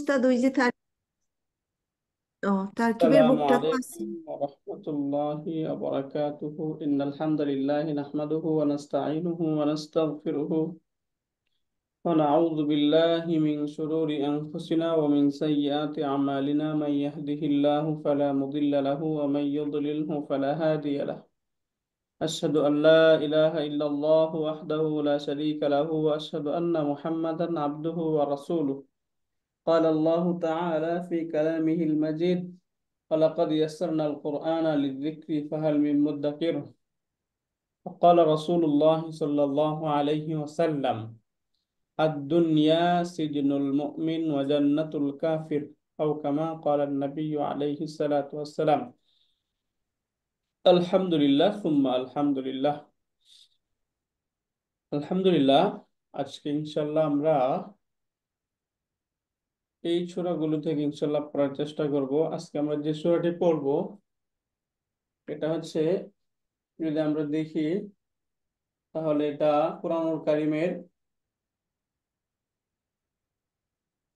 উস্তাদ ওই যে তারকিবের السلام বুকটা তো আছে। عليكم ورحمة الله وبركاته إن الحمد لله نحمده ونستعينه ونستغفره ونعوذ بالله من شرور أنفسنا ومن سيئات أعمالنا من يهده الله فلا مضل له ومن يضلله فلا هادي له أشهد أن لا إله إلا الله وحده لا شريك له وأشهد أن محمدا عبده ورسوله قال الله تعالى في كلامه المجيد ولقد يسرنا القرآن للذكر فهل من مدكر وقال رسول الله صلى الله عليه وسلم الدنيا سجن المؤمن وجنة الكافر أو كما قال النبي عليه الصلاة والسلام الحمد لله ثم الحمد لله আলহামদুলিল্লাহ। আজকে ইনশাল্লাহ আমরা এই সূরাগুলো থেকে ইনশাল্লাহ পড়ার চেষ্টা করব। আজকে আমরা যে সূরাটি পড়ব এটা হচ্ছে, যদি আমরা দেখি তাহলে এটা কুরআনুল কারীমের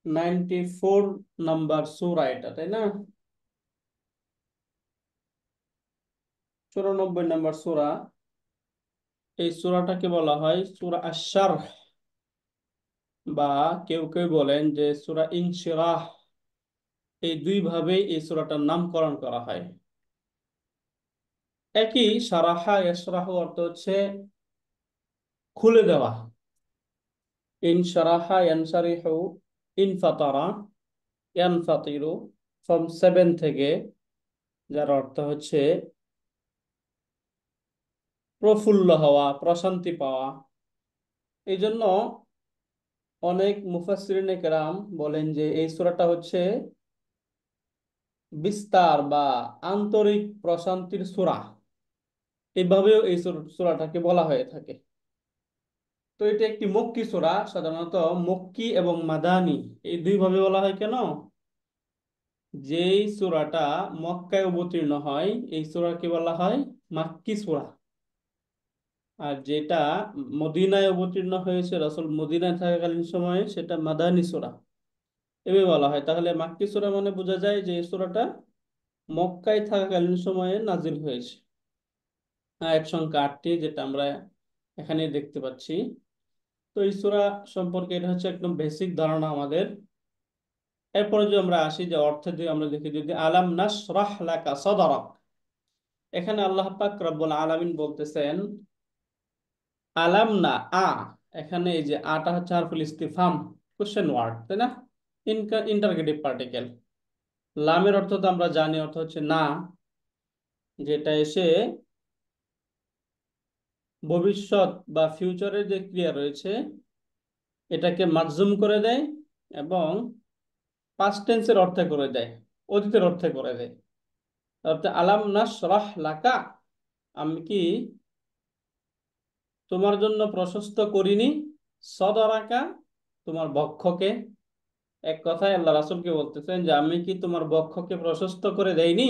94 নাম্বার সূরা, এটা তাই না? 94 নাম্বার সূরা। এই সূরাটাকে বলা হয় সূরা আশ-শারহ, বা কেউ কেউ বলেন যে সূরা ইনশিরাহ। এই দুই ভাবেই এই সূরাটার নামকরণ করা হয়। একই সারাহা ইয়াশরাহু অর্থ হচ্ছে খুলে দেওয়া। ইনশারাহা ইয়ানশারিহু, ইনফাতারা ইয়ানফাতিরু, ফ্রম 7 থেকে, যার অর্থ হচ্ছে প্রফুল্ল হওয়া, প্রশান্তি পাওয়া। এই জন্য অনেক মুফাসসিরিনে কেরাম বলেন যে এই সূরাটা হচ্ছে বিস্তার বা আন্তরিক প্রশান্তির সূরা। এইভাবেও এই সূরাটাকে বলা হয়ে থাকে। তো এটা একটি মক্কি সূরা। সাধারণত মক্কি এবং মাদানী এই দুই ভাবে বলা হয় কেন? যেই সূরাটা মক্কায় অবতীর্ণ হয় এই সূরাকে বলা হয় মাক্কি সূরা। আর যেটা মদিনায় অবতীর্ণ হয়েছে, রাসূল মদিনায় থাকাকালীন সময়ে, সেটা মাদানী সূরা এভাবে বলা হয়। তাহলে মাক্কি সূরা মানে বোঝা যায় যে এই সূরাটা মক্কায় থাকাকালীন সময়ে নাজিল হয়েছে। আয়াত সংখ্যা 8টি, যেটা আমরা এখানে দেখতে পাচ্ছি। তো এই সূরা সম্পর্কে এটা হচ্ছে একদম বেসিক ধারণা আমাদের। এরপরে যদি আমরা আসি যে অর্থে, যদি আমরা দেখি, যদি আলাম নাশরাহ লাকা সাদরাক, এখানে আল্লাহ পাক রব্বুল আলামিন বলতেছেন আলাম না আ। এখানে এই যে আটা হচ্ছে হারফুল ইস্তিফহাম, কোশ্চেন ওয়ার্ড, তাই না? Interrogative particle. লামের অর্থ তো আমরা জানি, অর্থ হচ্ছে না, যেটা এসে ভবিষ্যৎ বা ফিউচারের যে ক্রিয়া রয়েছে এটাকে মাজজুম করে দেয় এবং পাস্ট টেন্সের অর্থে করে দেয়, অতীতের অর্থে করে দেয়। অর্থাৎ আলাম নাশরাহ লাকা, আমি কি তোমার জন্য প্রশস্ত করিনি সদরাকা, তোমার বক্ষকে। এক কথায় আল্লাহ রাসূলকে বলতেছেন যে আমি কি তোমার বক্ষকে প্রশস্ত করে দেইনি?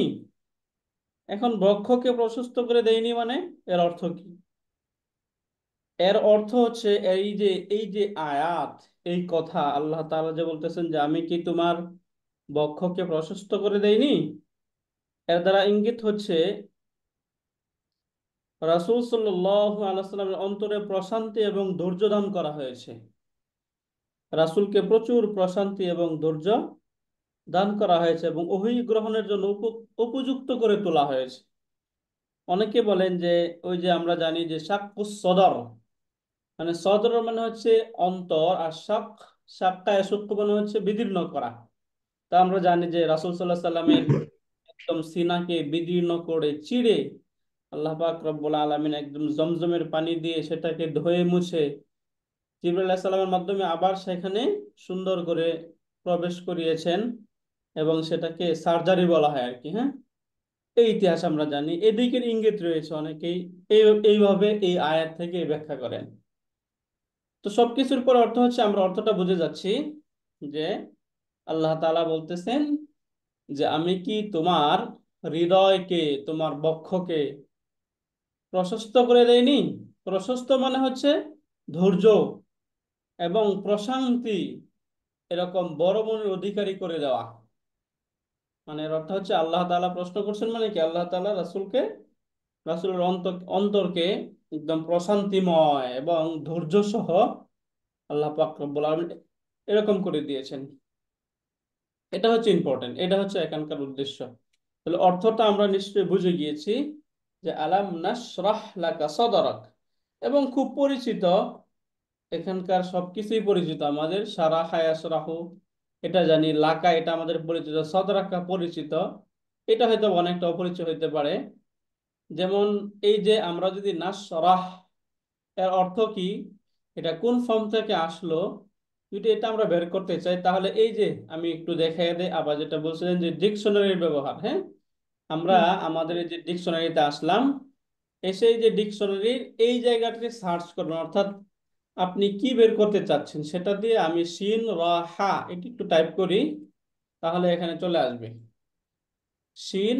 এখন বক্ষকে প্রশস্ত করে দেইনি মানে এর অর্থ কি? এর অর্থ হচ্ছে এই যে আয়াত, এই কথা আল্লাহ তাআলা যে বলতেছেন যে আমি কি তোমার বক্ষকে প্রশস্ত করে দেইনি, এর দ্বারা ইঙ্গিত হচ্ছে রাসূল সাল্লাল্লাহু আলাইহি ওয়াসাল্লামের অন্তরে প্রশান্তি এবং ধৈর্য দান করা হয়েছে। রাসূলকে প্রচুর প্রশান্তি এবং ধৈর্য দান করা হয়েছে এবং ওহী গ্রহণের জন্য উপযুক্ত করে তোলা হয়েছে। অনেকে বলেন যে ওই যে আমরা জানি যে শাক্কুস সদর, মানে সদর মানে হচ্ছে অন্তর, আর শাক্কা ইয়াশুক্কু মানে হচ্ছে বিদীর্ণ করা। তা আমরা জানি যে রাসূল সাল্লাল্লাহু আলাইহি সাল্লামের একদম সিনাকে বিদীর্ণ করে চিড়ে আল্লাহ পাক রব্বুল আলামিন একদম জমজমের পানি দিয়ে সেটাকে ধুয়ে মুছে জিবরাইল আলাইহিস সালামের মাধ্যমে আবার সেখানে সুন্দর করে প্রবেশ করিয়েছেন, এবং সেটাকে সার্জারি বলা হয় আর কি। হ্যাঁ, এই ইতিহাস আমরা জানি, এদিকের ইঙ্গিত রয়েছে অনেকেই এই এইভাবে এই আয়াত থেকে ব্যাখ্যা করেন। তো সবকিছুর পর অর্থ হচ্ছে, আমরা অর্থটা বুঝে যাচ্ছি যে আল্লাহ তাআলা বলতেছেন যে আমি কি তোমার হৃদয়কে, তোমার বক্ষকে প্রশস্ত করে দেয়নি? প্রশস্ত মানে হচ্ছে ধৈর্য এবং প্রশান্তি এরকম বড় মনের অধিকারী করে দেওয়া। মানে এর অর্থ হচ্ছে আল্লাহ তাআলা প্রশ্ন করছেন, মানে কি আল্লাহ তাআলা রাসূলের অন্তরকে একদম প্রশান্তিময় এবং ধৈর্য সহ আল্লাহ পাক রব্বুল আলামিন এরকম করে দিয়েছেন। এটা হচ্ছে ইম্পর্টেন্ট, এটা হচ্ছে এখানকার উদ্দেশ্য। তাহলে অর্থটা আমরা নিশ্চয়ই বুঝে গিয়েছি যে আলাম নাশরাহ লাকা সাদরাক, এবং খুব পরিচিত, এখানকার সবকিছুই পরিচিত আমাদের। সারাহা ইয়াশরাহু এটা জানি, লাকা এটা আমাদের পরিচিত, সদরাকা পরিচিত, এটা হয়তো অনেকটা অপরিচিত হইতে পারে। যেমন এই যে আমরা যদি নাশরাহ, এর অর্থ কি, এটা কোন ফর্ম থেকে আসলো, যদি এটা আমরা বের করতে চাই তাহলে এই যে আমি একটু দেখাই দেই আবার, যেটা বলছিলেন যে ডিকশনারির ব্যবহার। হ্যাঁ, আমরা হুম। আমাদের এই যে ডিকশনারিতে আসলাম, এসে এই যে ডিকশনারির এই জায়গাটাতে সার্চ করবেন, অর্থাৎ আপনি কি বের করতে চাচ্ছেন সেটা দিয়ে আমি শিন র হা এটি একটু টাইপ করি, তাহলে এখানে চলে আসবে শিন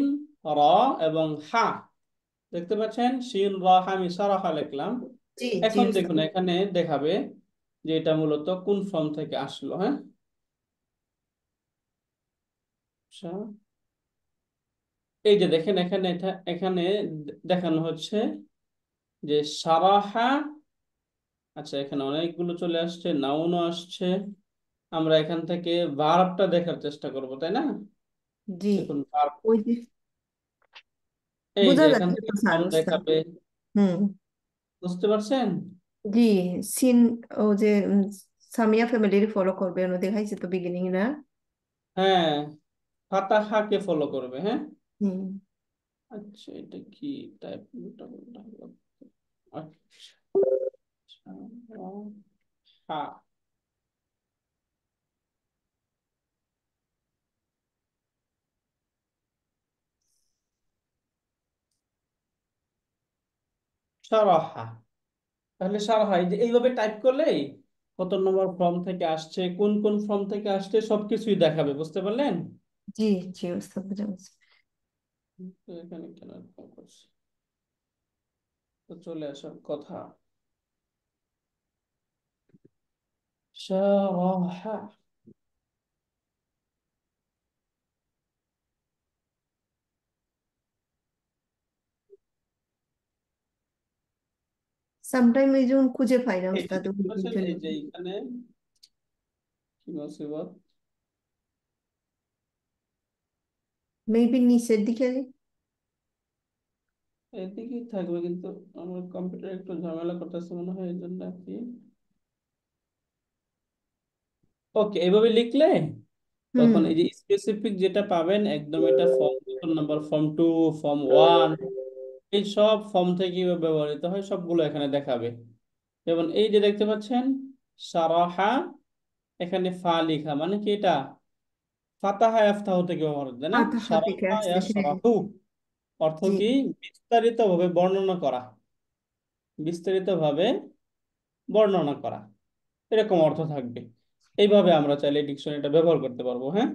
র এবং হা। দেখতে পাচ্ছেন শিন র হা, আমি সারাহা লিখলাম। জি জি এখন উস্তাদ। দেখুন এখানে দেখাবে যে এটা মূলত কোন ফর্ম থেকে আসলো। হ্যাঁ, আচ্ছা, এই যে দেখেন এখানে এখানে দেখানো হচ্ছে যে সারাহা। আচ্ছা, এখানে অনেকগুলো চলে আসছে, নাউনও আসছে। আমরা এখান থেকে ভার্বটা দেখার চেষ্টা করব, তাই না? জি, দেখুন verb, ওই যে এই যে বোঝা এখান যাচ্ছে থেকে তো স্যার ফর্ম উস্তাদ। দেখাবে। হুম। বুঝতে পারছেন? জি। সিন, ও যে সামিয়া ফ্যামিলির ফলো করবে ওনো দেখাইছে তো বিগিনিং না। হ্যাঁ, ফাতাহাকে ফলো করবে। হ্যাঁ, হুম। আচ্ছা, এটা কি টাইপ, আচ্ছা, হ্যাঁ, সারাহা। তাহলে সারাহা এই যে এইভাবে টাইপ করলেই কত নম্বর ফর্ম থেকে আসছে, কোন কোন ফর্ম থেকে আসছে সবকিছুই দেখাবে। বুঝতে পারলেন? জি জি উস্তাদ, বুঝা গেছে। তো এখানে কেন এরকম করছে, তো চলে আসার কথা। সারাহা। সামটাইম এই যে খুঁজে পাই না এই যে উস্তাদ দেখতে ওই পাচ্ছেন, জন্য। এই যে এখানে কি মুসিবত, মেবি নিচের দিকে। এদিকেই থাকবে কিন্তু আমার কম্পিউটার একটু ঝামেলা করতেছে মনে হয়, এই জন্য আর কি। ওকে, এইভাবে লিখলে হুম। তখন এই যে স্পেসিফিক যেটা পাবেন একদম, এটা ফর্ম কত নাম্বার, ফর্ম 2, ফর্ম 1, এই সব ফর্ম থেকে ব্যবহৃত হয়, সবগুলো এখানে দেখাবে। যেমন এই যে দেখতে পাচ্ছেন সারাহা, এখানে ফা লিখা, মানে কি এটা ফাতাহা ইয়াফতাহু থেকে ব্যবহার হচ্ছে, তাই না? ফাতাহা থেকে সারাহা আসছে, ইয়া হ্যাঁ। সারাহু, অর্থ জি কি, বিস্তারিত ভাবে বর্ণনা করা, বিস্তারিত ভাবে বর্ণনা করা, এরকম অর্থ থাকবে। এইভাবে আমরা চাইলে ডিকশনারিটা ব্যবহার করতে পারবো। হ্যাঁ,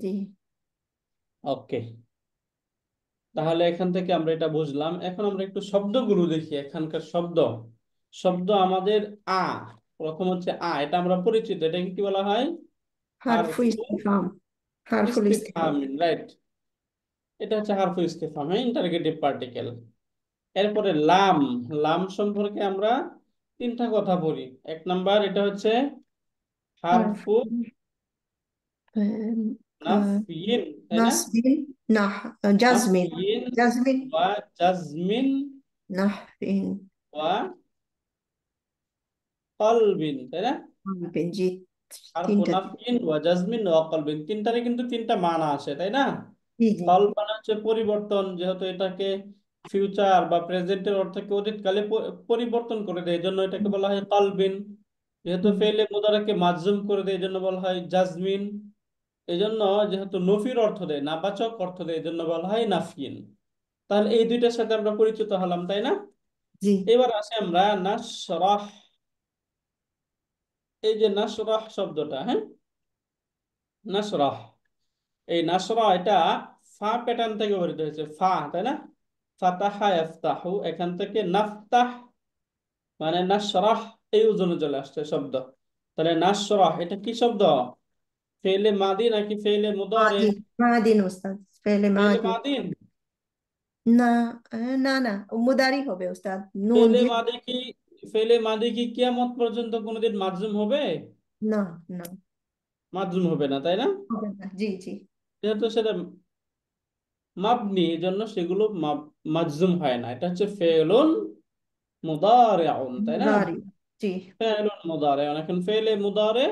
জি। ওকে। তাহলে এখান থেকে আমরা এটা বুঝলাম। এখন আমরা একটু শব্দগুলো দেখি, এখানকার শব্দ। শব্দ আমাদের আ, প্রথম হচ্ছে আ, এটা আমরা পরিচিত, এটাকে কি বলা হয়? হারফু হারফু ইস্তিফাম। হারফুল ইস্তিফাম। ইস্তিফহাম, রাইট। এটা হচ্ছে হারফু ইস্তিফহাম, হ্যাঁ, ইন্টারগেটিভ পার্টিকেল। এরপরে লাম, লাম সম্পর্কে আমরা তিনটা কথা বলি। এক নাম্বার, এটা হচ্ছে হারফু হারফুল নাফিন, তাই না? নাসবিন। নাহ। জাজমিন। নাফিন জাজমিন। ওয়া জাজমিন নাহবিন। ওয়া কলবিন, তাই না? নাহবিন, জি। হারফু তিনটা। নাফিন ওয়া জাজমিন ওয়া কলবিন, তিনটারে কিন্তু তিনটা মানা আছে, তাই না? জি জি। কল মানে হচ্ছে পরিবর্তন, যেহেতু এটাকে ফিউচার বা প্রেজেন্টের অর্থকে অতীতকালে পরিবর্তন করে দেয়, এই জন্য এটাকে বলা হয় কলবিন। যেহেতু হুম। ফেলে মুদারাকে মাজজুম করে দেয়, এই জন্য বলা হয় জাজমিন। এই জন্য যেহেতু নফির অর্থ দেয়, নাবাচক অর্থ দেয়, এই জন্য বলা হয় নাফিন। তাহলে এই দুইটার সাথে আমরা পরিচিত হলাম, তাই না? জি। এবার আসে আমরা নাশরাহ, এই যে নাশরাহ শব্দটা, হ্যাঁ, নাশরাহ, এই নাসরা এটা ফা প্যাটার্ন থেকে ব্যবহৃত হয়েছে, ফা, তাই না? ফাতাহা ইয়াফতাহু, এখান থেকে নাফতাহ মানে নাসরাহ, এই ওজনে চলে আসছে শব্দ। তাহলে নাসরাহ এটা কি শব্দ? ফেলে মাদি নাকি ফেলে মুদারে? মাদিন, মাদিন উস্তাদ, ফেলে ফেলে মাদিন। মাদিন। না, না না, মুদারি হবে উস্তাদ, নুন ফেলে দিয়ে। মাদি কি, ফেলে মাদি কি কিয়ামত পর্যন্ত কোনোদিন মাজজুম হবে? না, না, মাজজুম হবে না, তাই না? হবে না, জি জি। যেহেতু সেটা মাবনি, এই জন্য সেগুলো মাজজুম হয় না। এটা হচ্ছে ফেলুন মুদারিউন, তাই না? মুদারি, জি। ফেলুন মুদারিউন। এখন ফেলে মুদারে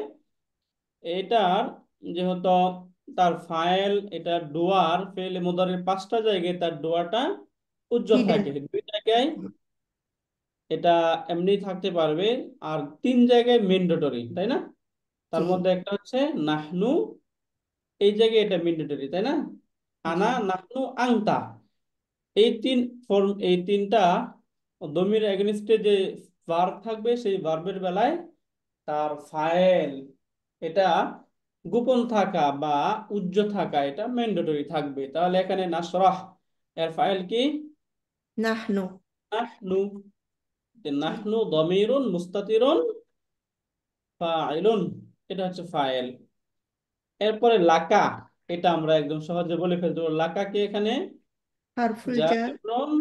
এটার যেহেতু তার ফাইল, এটা ডুয়ার, ফেলে মুদারের পাঁচটা জায়গায় তার ডুয়াটা উজ্জ্বল হিডেন। থাকে, দুই জায়গায় এটা এমনি থাকতে পারবে, আর তিন জায়গায় মেন্ডেটরি, তাই না? তার জি মধ্যে একটা হচ্ছে নাহনু, এই জায়গায় এটা মেন্ডেটরি, তাই না? জি। আনা, নাহনু, আংতা, এই তিন ফর্ম, এই তিনটা দমির এগেনস্টে যে ভার্ব থাকবে, সেই ভার্বের বেলায় তার ফাইল এটা গোপন থাকা বা উজ্জ্ব থাকা, এটা ম্যান্ডেটরি থাকবে। তাহলে এখানে নাসরাহ এর ফাইল কি? নাহনু। নাহনু। যে জি। নাহনু দমিরুন মুস্তাতিরুন ফাইলুন, এটা হচ্ছে ফাইল। এরপরে লাকা, এটা আমরা একদম সহজে বলে ফেলতে পারবো। লাকা কি এখানে? হারফুল জার জারুন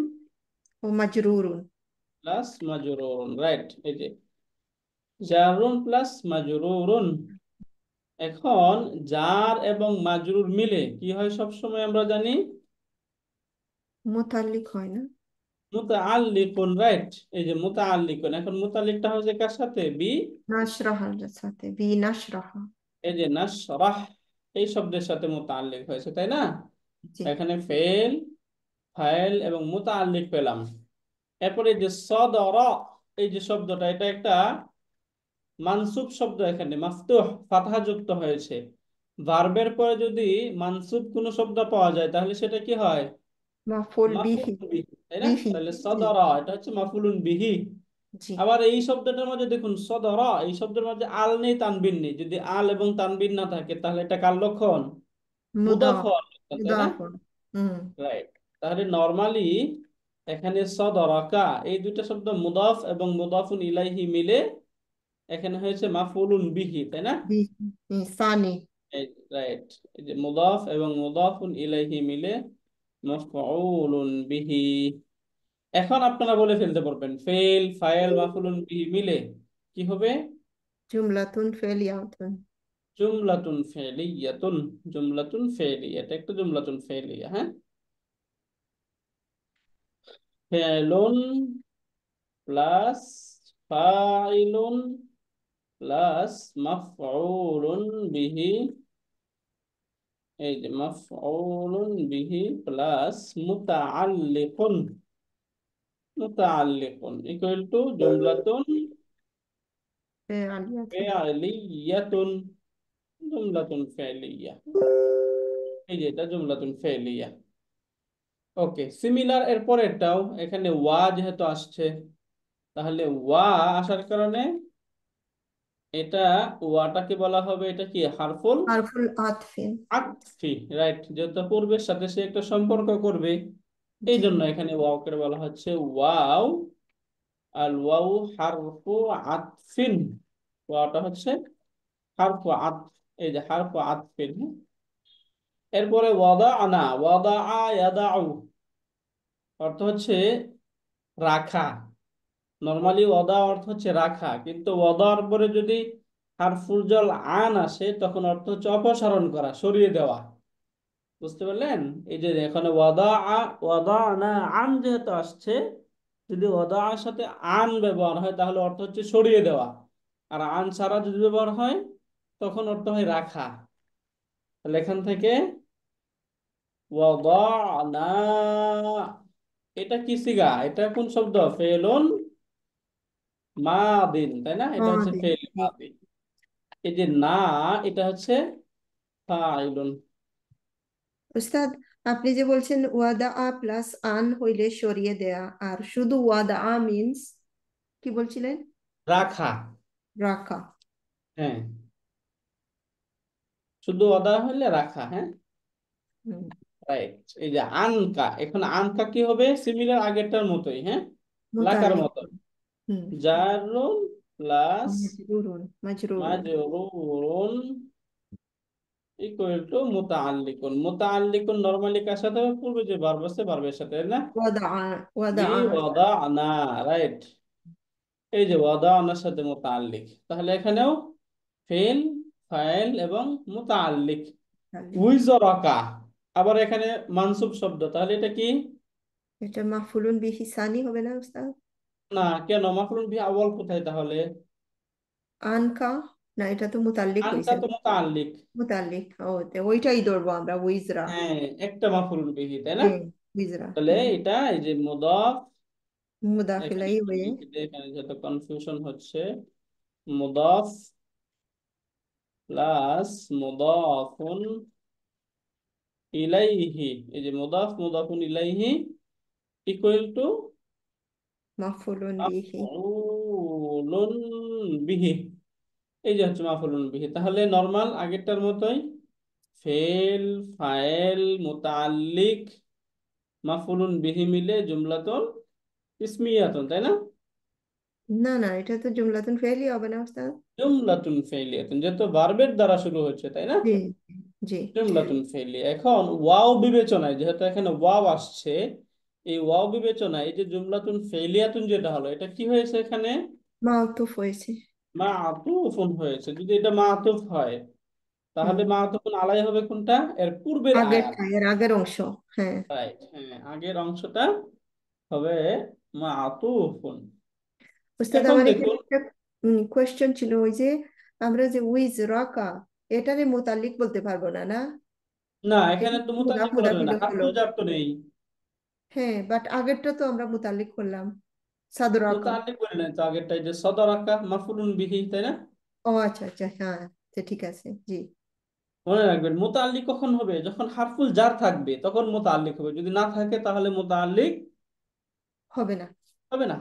ও মাজরুরুন। প্লাস মাজরুরুন, রাইট। এই যে জারুন প্লাস মাজরুরুন। এখন জার এবং মাজরুর মিলে কি হয় সব সময় আমরা জানি? মুতাল্লিক হয় না? মুতাআল্লিকুন, রাইট। এই যে মুতাআল্লিকুন, এখন মুতাআল্লিকটা হচ্ছে কার সাথে? বি। নাশরাহার সাথে, বি নাশরাহা। এই যে নাশরাহ, এই শব্দের সাথে মুতাআল্লিক হয়েছে, তাই না? জি। এখানে ফেল, ফাইল এবং মুতাআল্লিক পেলাম। এরপরে এই যে সদরা, এই যে শব্দটা, এটা একটা মানসুব শব্দ, এখানে মাফতুহ ফাতহা যুক্ত হয়েছে। ভার্বের পরে যদি মানসুব কোনো শব্দ পাওয়া যায় তাহলে সেটা কি হয়? মাফুল বিহি। মাফউলুন বিহি, তাই না? বিহি। তাহলে জি সদরা এটা হচ্ছে মাফউলুন বিহি। জি। আবার এই শব্দটার মধ্যে দেখুন সদরা, এই শব্দের মধ্যে আল নেই, তানবিন নেই। যদি আল এবং তানবিন না থাকে তাহলে এটা কার লক্ষণ? মুদাফ মুদাফ। হওয়ার লক্ষণ, তাই না? মুদাফ। হুম। রাইট। তাহলে নরমালি এখানে সদরাকা, এই দুইটা শব্দ মুদাফ এবং মুদাফুন ইলাইহি মিলে এখানে হয়েছে মাফউলুন বিহি, তাই না? বিহি সানি। রাইট। এই যে মুদাফ এবং মুদাফুন ইলাইহি মিলে মাফউলুন বিহি। এখন আপনারা বলে ফেলতে পারবেন ফেল, ফাইল, মাফউলুন বিহি মিলে কি হবে? জুমলাতুন ফেলিয়াতুন। জুমলাতুন ফেলিয়াতুন। জুমলাতুন ফেলিয়া, এটা একটা জুমলাতুন ফেলিয়া, হ্যাঁ। ফেলুন প্লাস ফাইলুন প্লাস মাফউলুন বিহি, এই যে মাফউলুন বিহি প্লাস মুতাআল্লিকুন। মুতাআল্লিকুন ইকুয়াল টু জুমলাতুন ফেলিয়াতুন। ফেলিয়াতুন। জুমলাতুন ফেলিয়া, এই যে এটা জুমলাতুন ফেলিয়া। ওকে, সিমিলার এর পরেরটাও, এখানে ওয়া যেহেতু আসছে, তাহলে ওয়া আসার কারণে এটা, ওয়াটাকে বলা হবে, এটা কি হারফুল হারফুল আতফিন। আতফি, রাইট। যেহেতু পূর্বের সাথে সে একটা সম্পর্ক করবে, এই জি। জন্য এখানে ওয়াও করে বলা হচ্ছে ওয়াও। আর ওয়াও হারফু আতফিন, ওয়াওটা হচ্ছে হারফু আতফ, এই যে হারফু আতফিন, হ্যাঁ? এরপরে ওয়াদা আনা, ওয়াদা ইয়াদাউ, অর্থ হচ্ছে রাখা। নর্মালি ওয়াদা অর্থ হচ্ছে রাখা, কিন্তু ওয়াদার পরে যদি হারফুল জল আন আসে তখন অর্থ হচ্ছে অপসারণ করা, সরিয়ে দেওয়া। বুঝতে পারলেন? এই যে এখানে ওয়াদা না, আন যেহেতু আসছে, যদি ওয়াদা আর সাথে আন ব্যবহার হয় তাহলে অর্থ হচ্ছে সরিয়ে দেওয়া। আর আন ছাড়া যদি ব্যবহার হয় তখন অর্থ হয় রাখা। তাহলে এখান থেকে ওয়াদানা, এটা কি সিগা? এটা কোন শব্দ? ফেলুন মাদিন, তাই না? এটা হচ্ছে মাদিন। ফেল জি। মাদিন। এই যে না, এটা হচ্ছে ফাইলুন। উস্তাদ, আপনি যে বলছেন ওয়াদা আ প্লাস আন হইলে সরিয়ে দেয়া, আর শুধু ওয়াদা আ মিন্স কি বলছিলেন? রাখা, রাখা। হ্যাঁ। শুধু অদা হলে রাখা, হ্যাঁ। হুম। রাইট। এই যে আনকা, এখন আনকা কি হবে? সিমিলার আগেরটার মতোই, হ্যাঁ, লাকার মুতাল্লিক। মতো। হুম। জারুন প্লাস মাজরুরুন, মাজরুরুন। মাজরুরুন ইকুয়াল টু মুতাআল্লিকুন। মুতাআল্লিকুন নরমালি কার সাথে হবে? পূর্বে যে ভার্ব আছে ভার্বের সাথে, তাই না? বি ওয়াদা। ওয়াদানা, রাইট। এই যে ওয়াদানার সাথে মুতাআল্লিক, তাহলে এখানেও ফেল, ফাইল এবং মুতাআল্লিক। উইজরাকা আবার এখানে মানসুব শব্দ, তাহলে এটা কি? এটা মাফুলুন বিহি সানি হবে না উস্তাদ? না, কেন? মাফউলুন বিহি আউয়াল কোথায় তাহলে? আনকা, না এটা তো মুতাল্লিক আনটা হয়েছে। তো মুতাআল্লিক। মুতাল্লিক, ওইটাই ধরবো আমরা, উইজরা। হ্যাঁ, একটা মাফউলুন বিহি, তাই না? হ্যাঁ, উইজরা, তাহলে হ্যাঁ। এটা এই যে মুদাফ, এখানে মুদাফিলাই একটু হয়ে। লিখে দিই, এখানে যত কনফিউশন হচ্ছে। মুদাফ প্লাস মুদাফুন ইলাইহি, এই যে মুদাফ মুদাফুন ইলাইহি ইকুয়াল টু মাফুলুন বিহি। মাফউলুন বিহি। এই যে হচ্ছে মাফউলুন বিহি, তাহলে নরমাল আগেরটার মতোই ফেল, ফাইল, মুতাআল্লিক, মাফউলুন বিহি মিলে জুমলাতুন ইসমিয়াতুন, তাই না? না না, এটা তো জুমলাতুন ফেলই হবে না উস্তাদ? জুমলাতুন ফেইলিয়াতুন, যেহেতু ভার্বের দ্বারা শুরু হচ্ছে, তাই না? জি, জি। জুমলাতুন ফেইলিয়া। এখন ওয়াও বিবেচনায়, যেহেতু এখানে ওয়াও আসছে, এই ওয়াও বিবেচনায় এই যে জুমলাতুন ফেইলিয়াতুন যেটা হলো, এটা কি হয়েছে এখানে? মাউতুফ হয়েছে। মাআতুফুন হয়েছে। যদি এটা মাআতুফ হয়, হুম। তাহলে মাআতুফুন আলাই হবে কোনটা? এর পূর্বের আয়াত। আগেরটা, এর আগের অংশ। হ্যাঁ। রাইট, হ্যাঁ, আগের অংশটা হবে মাআতুফুন। উস্তাদ এখন আমার এখানে দেখুন, একটা কোয়েশ্চেন ছিল, ওই যে আমরা যে উইজ রাকা, এটারে মুতাল্লিক বলতে পারবো না, না? না, এটা এখানে তো মুদাফ মুতাল্লিক বলা যাবে মুদাফিল না, হলো। হারফুল জার তো নেই। হ্যাঁ, বাট আগেরটা তো আমরা মুতাল্লিক করলাম, সাদরাকা। মুতাল্লিক বলে নাই তো আগেরটাই, যে সদরাকা মাফউলুন বিহি, তাই না? ও আচ্ছা আচ্ছা, হ্যাঁ। তো ঠিক আছে, জি। মনে রাখবেন, মুতাআল্লিক কখন হবে? যখন হারফুল জার থাকবে তখন মুতাআল্লিক হবে, যদি না থাকে তাহলে মুতাআল্লিক হবে না। হবে না।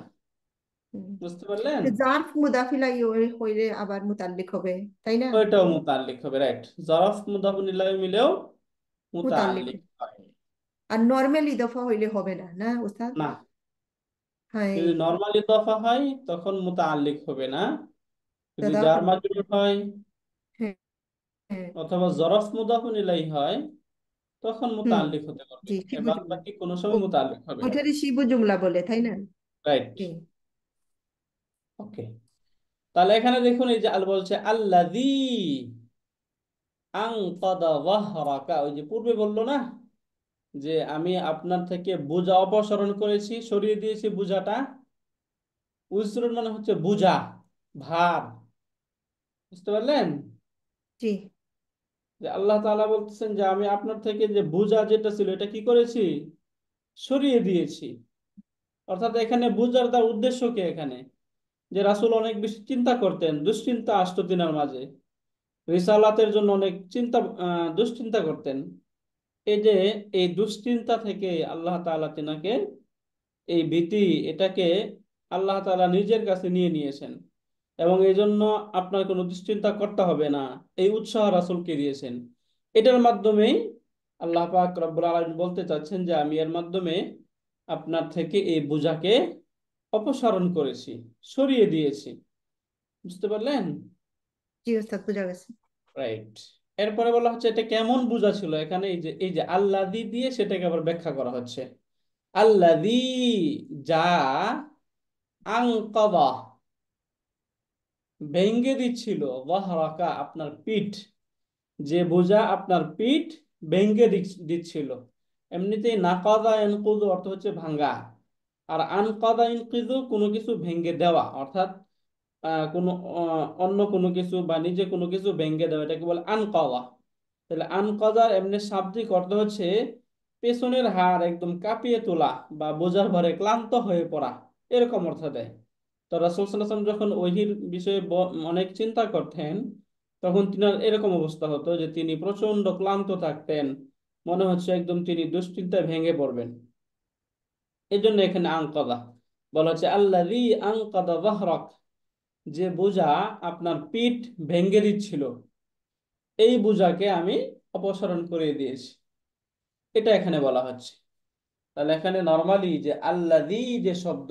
হুম। বুঝতে পারলেন? তো জারফ মুদাফিলাই হইলে আবার মুতাল্লিক হবে, তাই না? ওইটাও মুতাআল্লিক হবে, রাইট। জরফ মুদাফুন ইলাইহি মিলেও মুতাল্লিক। মুতাআল্লিক হয়। আর নর্মাল ইদফা হইলে হবে না, না উস্তাদ? না, হ্যাঁ, যদি নরমাল ইদাফা হয় তখন মুতাআল্লিক হবে না। যদি দাদা। জার মাজরুর হয় হ্যাঁ, হ্যাঁ। অথবা জরফ মুদাফুন ইলাইহি হয়, তখন হুম। মুতাআল্লিক হতে পারবে। জি, এর শিবু বাদ জুমলা। বাকি কোনো সময় মুতাআল্লিক হবে না। ওইটারই শিবু জুমলা বলে, তাই না? রাইট। জি। ওকে, তাহলে এখানে দেখুন, এই যে আল বলছে আল্লাযী আনকাদা যাহরাকা, ওই যে পূর্বে বললো না যে আমি আপনার থেকে বোঝা অপসারণ করেছি, সরিয়ে দিয়েছি বোঝাটা। উজরুন মানে হচ্ছে বোঝা, ভার। বুঝতে পারলেন? জি। যে আল্লাহ তাআলা বলতেছেন যে আমি আপনার থেকে যে বোঝা যেটা ছিল এটা কি করেছি? সরিয়ে দিয়েছি। অর্থাৎ এখানে বোঝার তার উদ্দেশ্য কি? এখানে যে রাসূল অনেক বেশি চিন্তা করতেন, দুশ্চিন্তা আসতো তিনার মাঝে, রিসালাতের জন্য অনেক চিন্তা, দুশ্চিন্তা করতেন। এই যে এই দুশ্চিন্তা থেকে আল্লাহ তাআলা তিনাকে এই ভীতি, এটাকে আল্লাহ তাআলা নিজের কাছে নিয়ে নিয়েছেন, এবং এই জন্য আপনার কোনো দুশ্চিন্তা করতে হবে না, এই উৎসাহ রাসূলকে দিয়েছেন। এটার মাধ্যমেই আল্লাহ পাক রব্বুল আলামিন বলতে চাচ্ছেন যে আমি এর মাধ্যমে আপনার থেকে এই বোঝাকে অপসারণ করেছি, সরিয়ে দিয়েছি। বুঝতে পারলেন? জি উস্তাদ, বোঝা গেছে। রাইট। এরপরে বলা হচ্ছে এটা কেমন বোঝা ছিল, এখানে এই যে আল্লাযী দিয়ে সেটাকে আবার ব্যাখ্যা করা হচ্ছে। আল্লাযী, যা আনকাদা, ভেঙ্গে দিচ্ছিল, ওয়াহরাকা, আপনার পিঠ, যে বোঝা আপনার পিঠ ভেঙ্গে দিচ্ছিল। এমনিতেই নাকাদা ইনকুযু অর্থ হচ্ছে ভাঙ্গা, আর আনকাদা ইনকিযু কোনো কিছু ভেঙ্গে দেওয়া, অর্থাৎ কোনো অন্য কোনো কিছু বা নিজে কোনো কিছু ভেঙ্গে দেওয়া, এটাকে বলে আনকাদা। তাহলে আনকাদার এমনি শাব্দিক অর্থ হচ্ছে পেছনের হাড় একদম কাঁপিয়ে তোলা বা বোঝার ভরে ক্লান্ত হয়ে পড়া, এরকম অর্থ দেয়। তো রাসূল সাল্লাল্লাহু আলাইহি ওয়াসাল্লাম যখন ওহীর বিষয়ে অনেক চিন্তা করতেন, তখন তিনার এরকম অবস্থা হতো যে তিনি প্রচন্ড ক্লান্ত থাকতেন, মনে হচ্ছে একদম তিনি দুশ্চিন্তায় ভেঙে পড়বেন। এই জন্য এখানে আনকাদা বলা হচ্ছে, আল্লাযী আনকাদা যাহরাক, যে বোঝা আপনার পিঠ ভেঙে দিচ্ছিল, এই বোঝাকে আমি অপসারণ করে দিয়েছি, এটা এখানে বলা হচ্ছে। তাহলে এখানে নরমালি যে আল্লাযী যে শব্দ,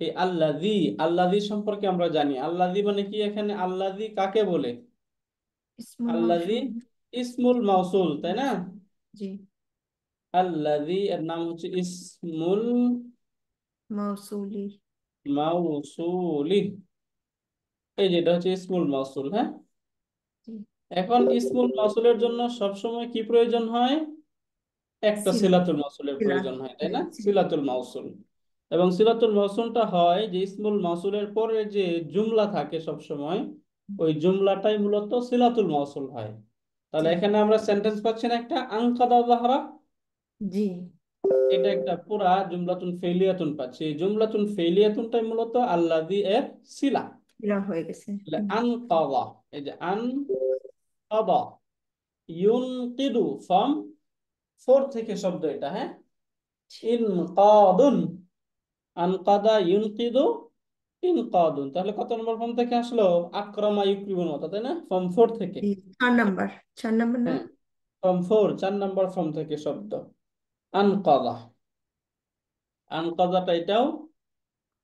এই আল্লাযী, আল্লাযী সম্পর্কে আমরা জানি। আল্লাযী মানে কি? এখানে আল্লাযী কাকে বলে? ইসমুল আল্লাযী মাউসুল। ইসমুল মাউসুল, তাই না? জি। আল্লাযী এর নাম হচ্ছে ইসমুল মৌসুলি। মাউসুলি। এই যেটা হচ্ছে ইসমুল মাউসুল, হ্যাঁ। জি। এখন ইসমুল মাউসুলের জন্য সবসময় কি প্রয়োজন হয়? একটা সিলা। সিলাতুল মাউসুলের সিলা। প্রয়োজন হয়, তাই হ্যাঁ, না? সিলা। সিলাতুল মাউসুল। এবং সিলাতুল মাউসুলটা হয় যে ইসমুল মাউসুলের পরে যে জুমলা থাকে সব সময়, ওই জুমলাটাই মূলত সিলাতুল মাউসুল হয়। তাহলে জি। এখানে আমরা সেন্টেন্স পাচ্ছি না একটা, আনকাদা যাহরা। জি। এটা একটা পুরা জুমলাতুন ফেলিয়াতুন পাচ্ছি। এই জুমলাতুন ফেলিয়াতুনটাই মূলত আল্লাযী এর সিলা। সিলা হয়ে গেছে। তাহলে আনকাদা, এই যে আনকাদা, ইউনকিদু ফ্রম ফোর থেকে শব্দ এটা, হ্যাঁ। ইনকাদুন, আনকাদা ইউনকিদু ইনকাদুন, তাহলে কত নম্বর ফর্ম থেকে আসলো? আকরামা ইউকরিমুর মতো, তাই না? ফর্ম ফোর থেকে। জি, 4 নাম্বার। 4 নাম্বার না? হ্যাঁ, ফর্ম ফোর, 4 নম্বর ফর্ম থেকে শব্দ আনকাদা। আনকাদাটা এটাও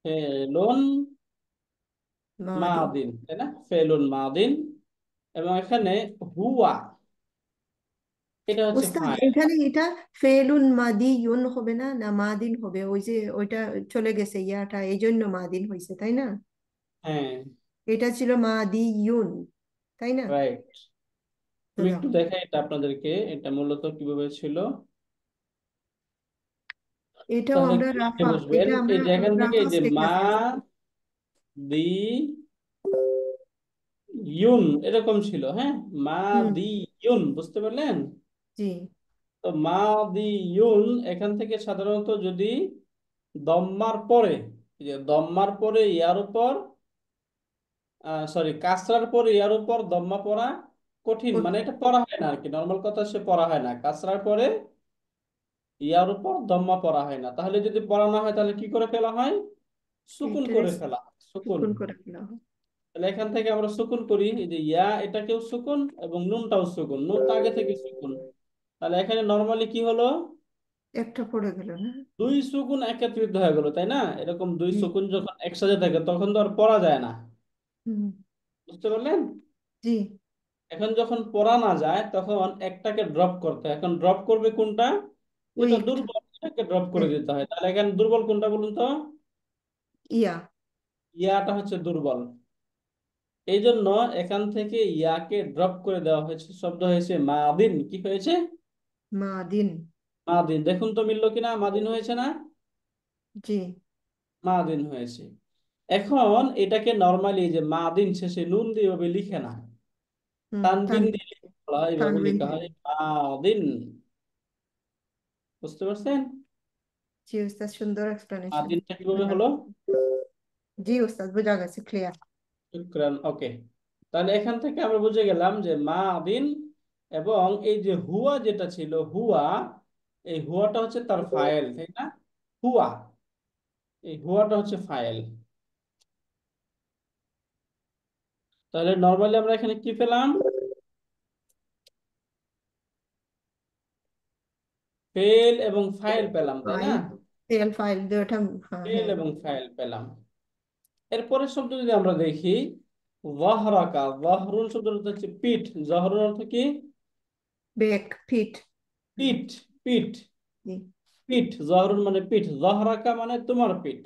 ফেলুন মাদি। মাদিন, তাই না? ফেলুন মাদিন। এবং এখানে হুয়া, এটা হচ্ছে ওস্তাদ, ফাইল। এখানে এটা ফেলুন মাদিয়ুন হবে না, না মাদিন হবে? ওই যে ওইটা চলে গেছে ইয়াটা, এই জন্য মাদিন হয়েছে, তাই না? হ্যাঁ, এটা ছিল মাদিয়ুন, তাই না? রাইট। আমি দাও। একটু দেখাই এটা আপনাদেরকে, এটা মূলত কিভাবে ছিল। এটাও তাহলে আমরা একটু লিখে রাফা, বসবেন, এটা আমরা এই যে এখান থেকে রাফা এই যে মা স্টেটমেন্টে আছে। দি ইউন এরকম ছিল, হ্যাঁ। মা হুম। দি ইউন, বুঝতে পারলেন? জি। তো মা দি ইউন এখান থেকে সাধারণত যদি দম্মার পরে, এই যে দম্মার পরে ইয়ার উপর, সরি কাসরার পরে ইয়ার উপর দম্মা পড়া কঠিন, মানে কঠিন। এটা পড়া হয় না আর কি, নর্মাল কথা সে পড়া হয় না। কাসরার পরে ইয়ার উপর দম্মা পড়া হয় না, তাহলে যদি পড়া না হয় তাহলে কি করে ফেলা হয়? সুকুন এইটারে করে ফেলা হয়, সুকুন। সুকুন করে ফেলা হয়। তাহলে এখান থেকে আমরা সুকুন করি, এই যে ইয়া এটাকেও সুকুন এবং নুনটাও সুকুন, নুনটা আগে থেকে সুকুন। তাহলে এখানে নর্মালি কি হলো? একটা পড়ে গেল না? দুই সুকুন একত্রিত হয়ে গেল, তাই না? এরকম দুই জি। সুকুন যখন একসাথে থাকে তখন তো আর পড়া যায় না, হুম। বুঝতে পারলেন? জি। এখন যখন পড়া না যায় তখন একটাকে ড্রপ করতে হয়। এখন ড্রপ করবে কোনটা? ওই যেটা একটা। দুর্বল সেটাকে ড্রপ করে হ্যাঁ। দিতে হয়। তাহলে এখানে দুর্বল কোনটা বলুন তো? ইয়া। ইয়াটা হচ্ছে দুর্বল। এই জন্য এখান থেকে ইয়াকে ড্রপ করে দেওয়া হয়েছে, শব্দ হয়েছে মাদিন। কি হয়েছে? মাদিন। মাদিন। দেখুন তো মিললো কিনা, মাদিন হয়েছে না? জি। মাদিন হয়েছে। এখন এটাকে নর্মালি যে মাদিন শেষে নুন দিয়ে এভাবে লিখে না, হুম, তানবিন দিয়ে লিখতে বলা হয়, এইভাবে তানবিন লেখা দিয়ে। হয় মাদিন। বুঝতে পারছেন? জি ওস্তাদ, সুন্দর এক্সপ্লেনেশন। মাদিনটা কিভাবে বোঝা হলো? গেছে। জি ওস্তাদ, বোঝা গেছে, ক্লিয়ার। শুক্রান, ওকে। তাহলে এখান থেকে আমরা বুঝে গেলাম যে মাদিন। এবং এই যে হুয়া যেটা ছিল, হুয়া, এই হুয়াটা হচ্ছে তার ফাইল, তাই না? হুয়া, এই হুয়াটা হচ্ছে ফাইল। তাহলে নর্মালি আমরা এখানে কি পেলাম? ফেল এবং ফাইল পেলাম, তাই না? ফাইল। তেল ফাইল দুটা। হ্যাঁ, ফেল হ্যাঁ। এবং ফাইল পেলাম। এরপরের শব্দ যদি আমরা দেখি, ওয়াহরাকা, ওয়াহরুন শব্দটা হচ্ছে পিঠ। জহরুন অর্থ কি? বেক, ফিট। হুম। পিঠ, পিঠ, জি। পিঠ। জহরুন মানে পিঠ, জহরাকা মানে তোমার পিঠ।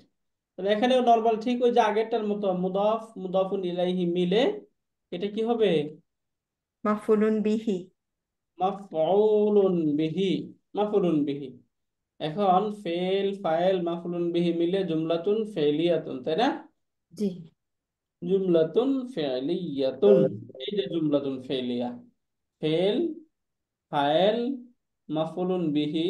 তাহলে এখানেও নর্মাল ঠিক ওই যে আগেরটার মতো মুদাফ মুদাফুন ইলাইহি মিলে এটা কি হবে? মাফুলুন বিহি। মাফউলুন বিহি, মাফউলুন বিহি। এখন ফেল ফাইল মাফউলুন বিহি মিলে জুমলাতুন ফেলিয়াতুন, তাই না? জি। জুমলাতুন ফেলিয়াতুন, এই যে জুমলাতুন ফেলিয়া, ফেল ফাইল মাফউলুন বিহি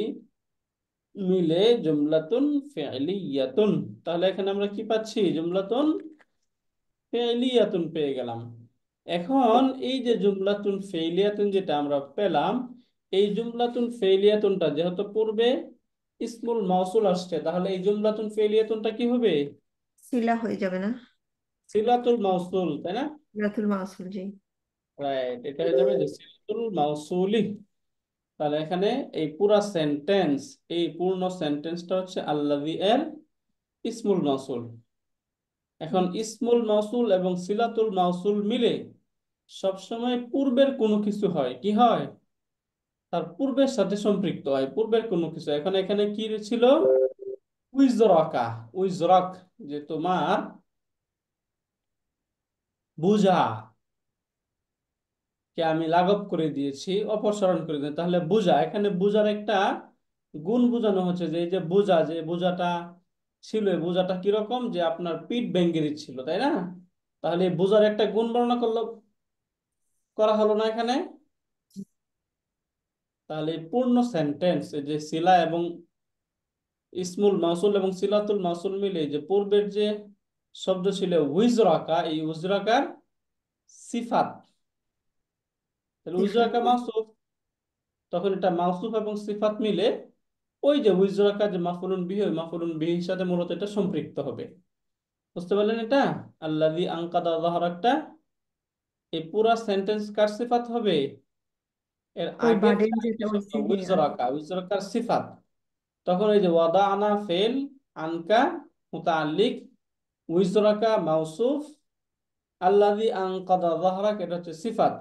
মিলে জুমলাতুন ফেলিয়াতুন। তাহলে এখানে আমরা কি পাচ্ছি? জুমলাতুন ফেলিয়াতুন পেয়ে গেলাম। এখন এই যে জুমলাতুন ফেলিয়াতুন যেটা আমরা পেলাম, এই জুমলাতুন ফেলিয়াতুনটা যেহেতু পূর্বে ইসমুল মাউসুল আসছে, তাহলে এই জুমলাতুন ফেলিয়াতুনটা কি হবে? সিলা হয়ে যাবে না? সিলাতুল মাউসুল, তাই না? রাতুল মাসুল, জি। রাইট, এটা হয়ে যাবে যে সিলাতুল মাউসুলি। তাহলে এখানে এই পুরা সেন্টেন্স, এই পূর্ণ সেন্টেন্সটা হচ্ছে আল্লাযী এর ইসমুল মাউসুল। এখন হুম। ইসমুল মাউসুল এবং সিলাতুল মাউসুল মিলে সবসময় পূর্বের কোনো কিছু হয়, কি হয়, তার পূর্বের সাথে সম্পৃক্ত হয়, পূর্বের কোনো কিছু। এখন এখানে কি ছিল, উইজরাকা, উইজরাক, যে তোমার বুঝা কে আমি লাঘব করে দিয়েছি, অপসারণ করে দিই, তাহলে বুঝা, এখানে বুঝার একটা গুণ বোঝানো হচ্ছে, যে এই যে বুঝা, যে বোঝাটা ছিল, এই বোঝাটা কিরকম, যে আপনার পিঠ ভেঙে দিচ্ছিল, তাই না? তাহলে এই বোঝার একটা গুণ বর্ণনা করা হলো না এখানে? তাহলে এই পূর্ণ সেন্টেন্স, যে সিলা এবং ইসমুল মাউসুল এবং সিলাতুল মাউসুল মিলে যে পূর্বের যে শব্দ ছিল উজরাকা, এই উজরাকার সিফাত, তাহলে সিফাত। উজরাকা মাউসুফ, তখন এটা মাউসুফ এবং সিফাত মিলে ওই যে উজরাকা যে মাফউলুন বিহি, ওই মাফউলুন বিহির সাথে মূলত এটা সম্পৃক্ত হবে। বুঝতে পারলেন এটা? আল্লাযী আনকাদা যাহরাকটা, এই পুরা সেন্টেন্স কার সিফাত হবে? এর ওই আগের যে বার্ডেন আরেকটা যেটা শব্দ হয়েছে, হ্যাঁ। উজরাকা, উজরাকার সিফাত। তখন এই যে ওয়াদাআনা ফেল, আনকা মুতাআল্লিক, উজরাকা মাউসুফ, আল্লাযী আনকাদা যাহরাক এটা হচ্ছে সিফাত।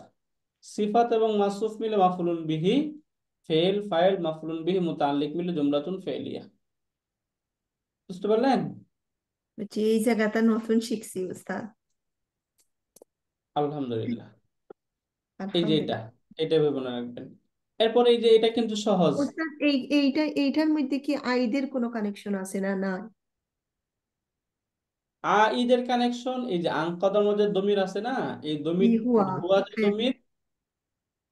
সিফাত এবং মাসুফ মিলে মাফউলুন বিহি, ফেল ফাইল মাফউলুন বিহি মুতাআল্লিক মিলে জুমলাতুন ফেলিয়া। বুঝতে পারলেন? বলছি এই জায়গাটা নতুন শিখছি উস্তাদ। আলহামদুলিল্লাহ। এই যে এটা, আলহামদুলিল্লাহ। এটা ভেবে মনে রাখবেন। এরপরে এই যে এটা কিন্তু সহজ। উস্তাদ এইটার মধ্যে কি আইদের কোনো কানেকশন আছে না? না। ঈদের কানেকশন, এই যে আনকদার মধ্যে দমির আছে না, এই ই দমির, হুয়া। হুয়া যে হ্যাঁ। দমির,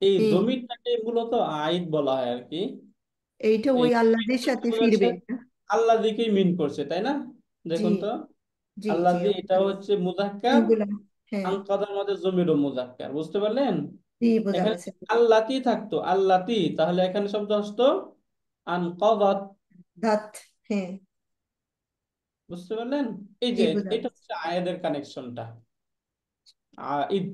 এই এই দমিরটাকে মূলত আইদ বলা হয় আর কি। এইটা এই ওই আল্লাহদের দমিরটা কি সাথে বোঝাচ্ছে? ফিরবে না? আল্লাহ দিকেই মিন করছে, তাই না? জি, দেখুন তো, জি, আল্লাহ জি, দিয়ে, এটা উস্তাদ। হচ্ছে মুযাক্কার, সিঙ্গুলার। হ্যাঁ। আনকাদার মধ্যে জমিরও মুযাক্কার। বুঝতে পারলেন? জি, বোঝা এখানে গেছে। আল্লাতি থাকতো, আল্লাতি, তাহলে এখানে শব্দ আসতো আনকাদাত। দাঁত। হ্যাঁ। বুঝতে পারলেন? এই জি, যে বোঝা এটা গেছে। হচ্ছে আয়াদের কানেকশনটা, ঈদ।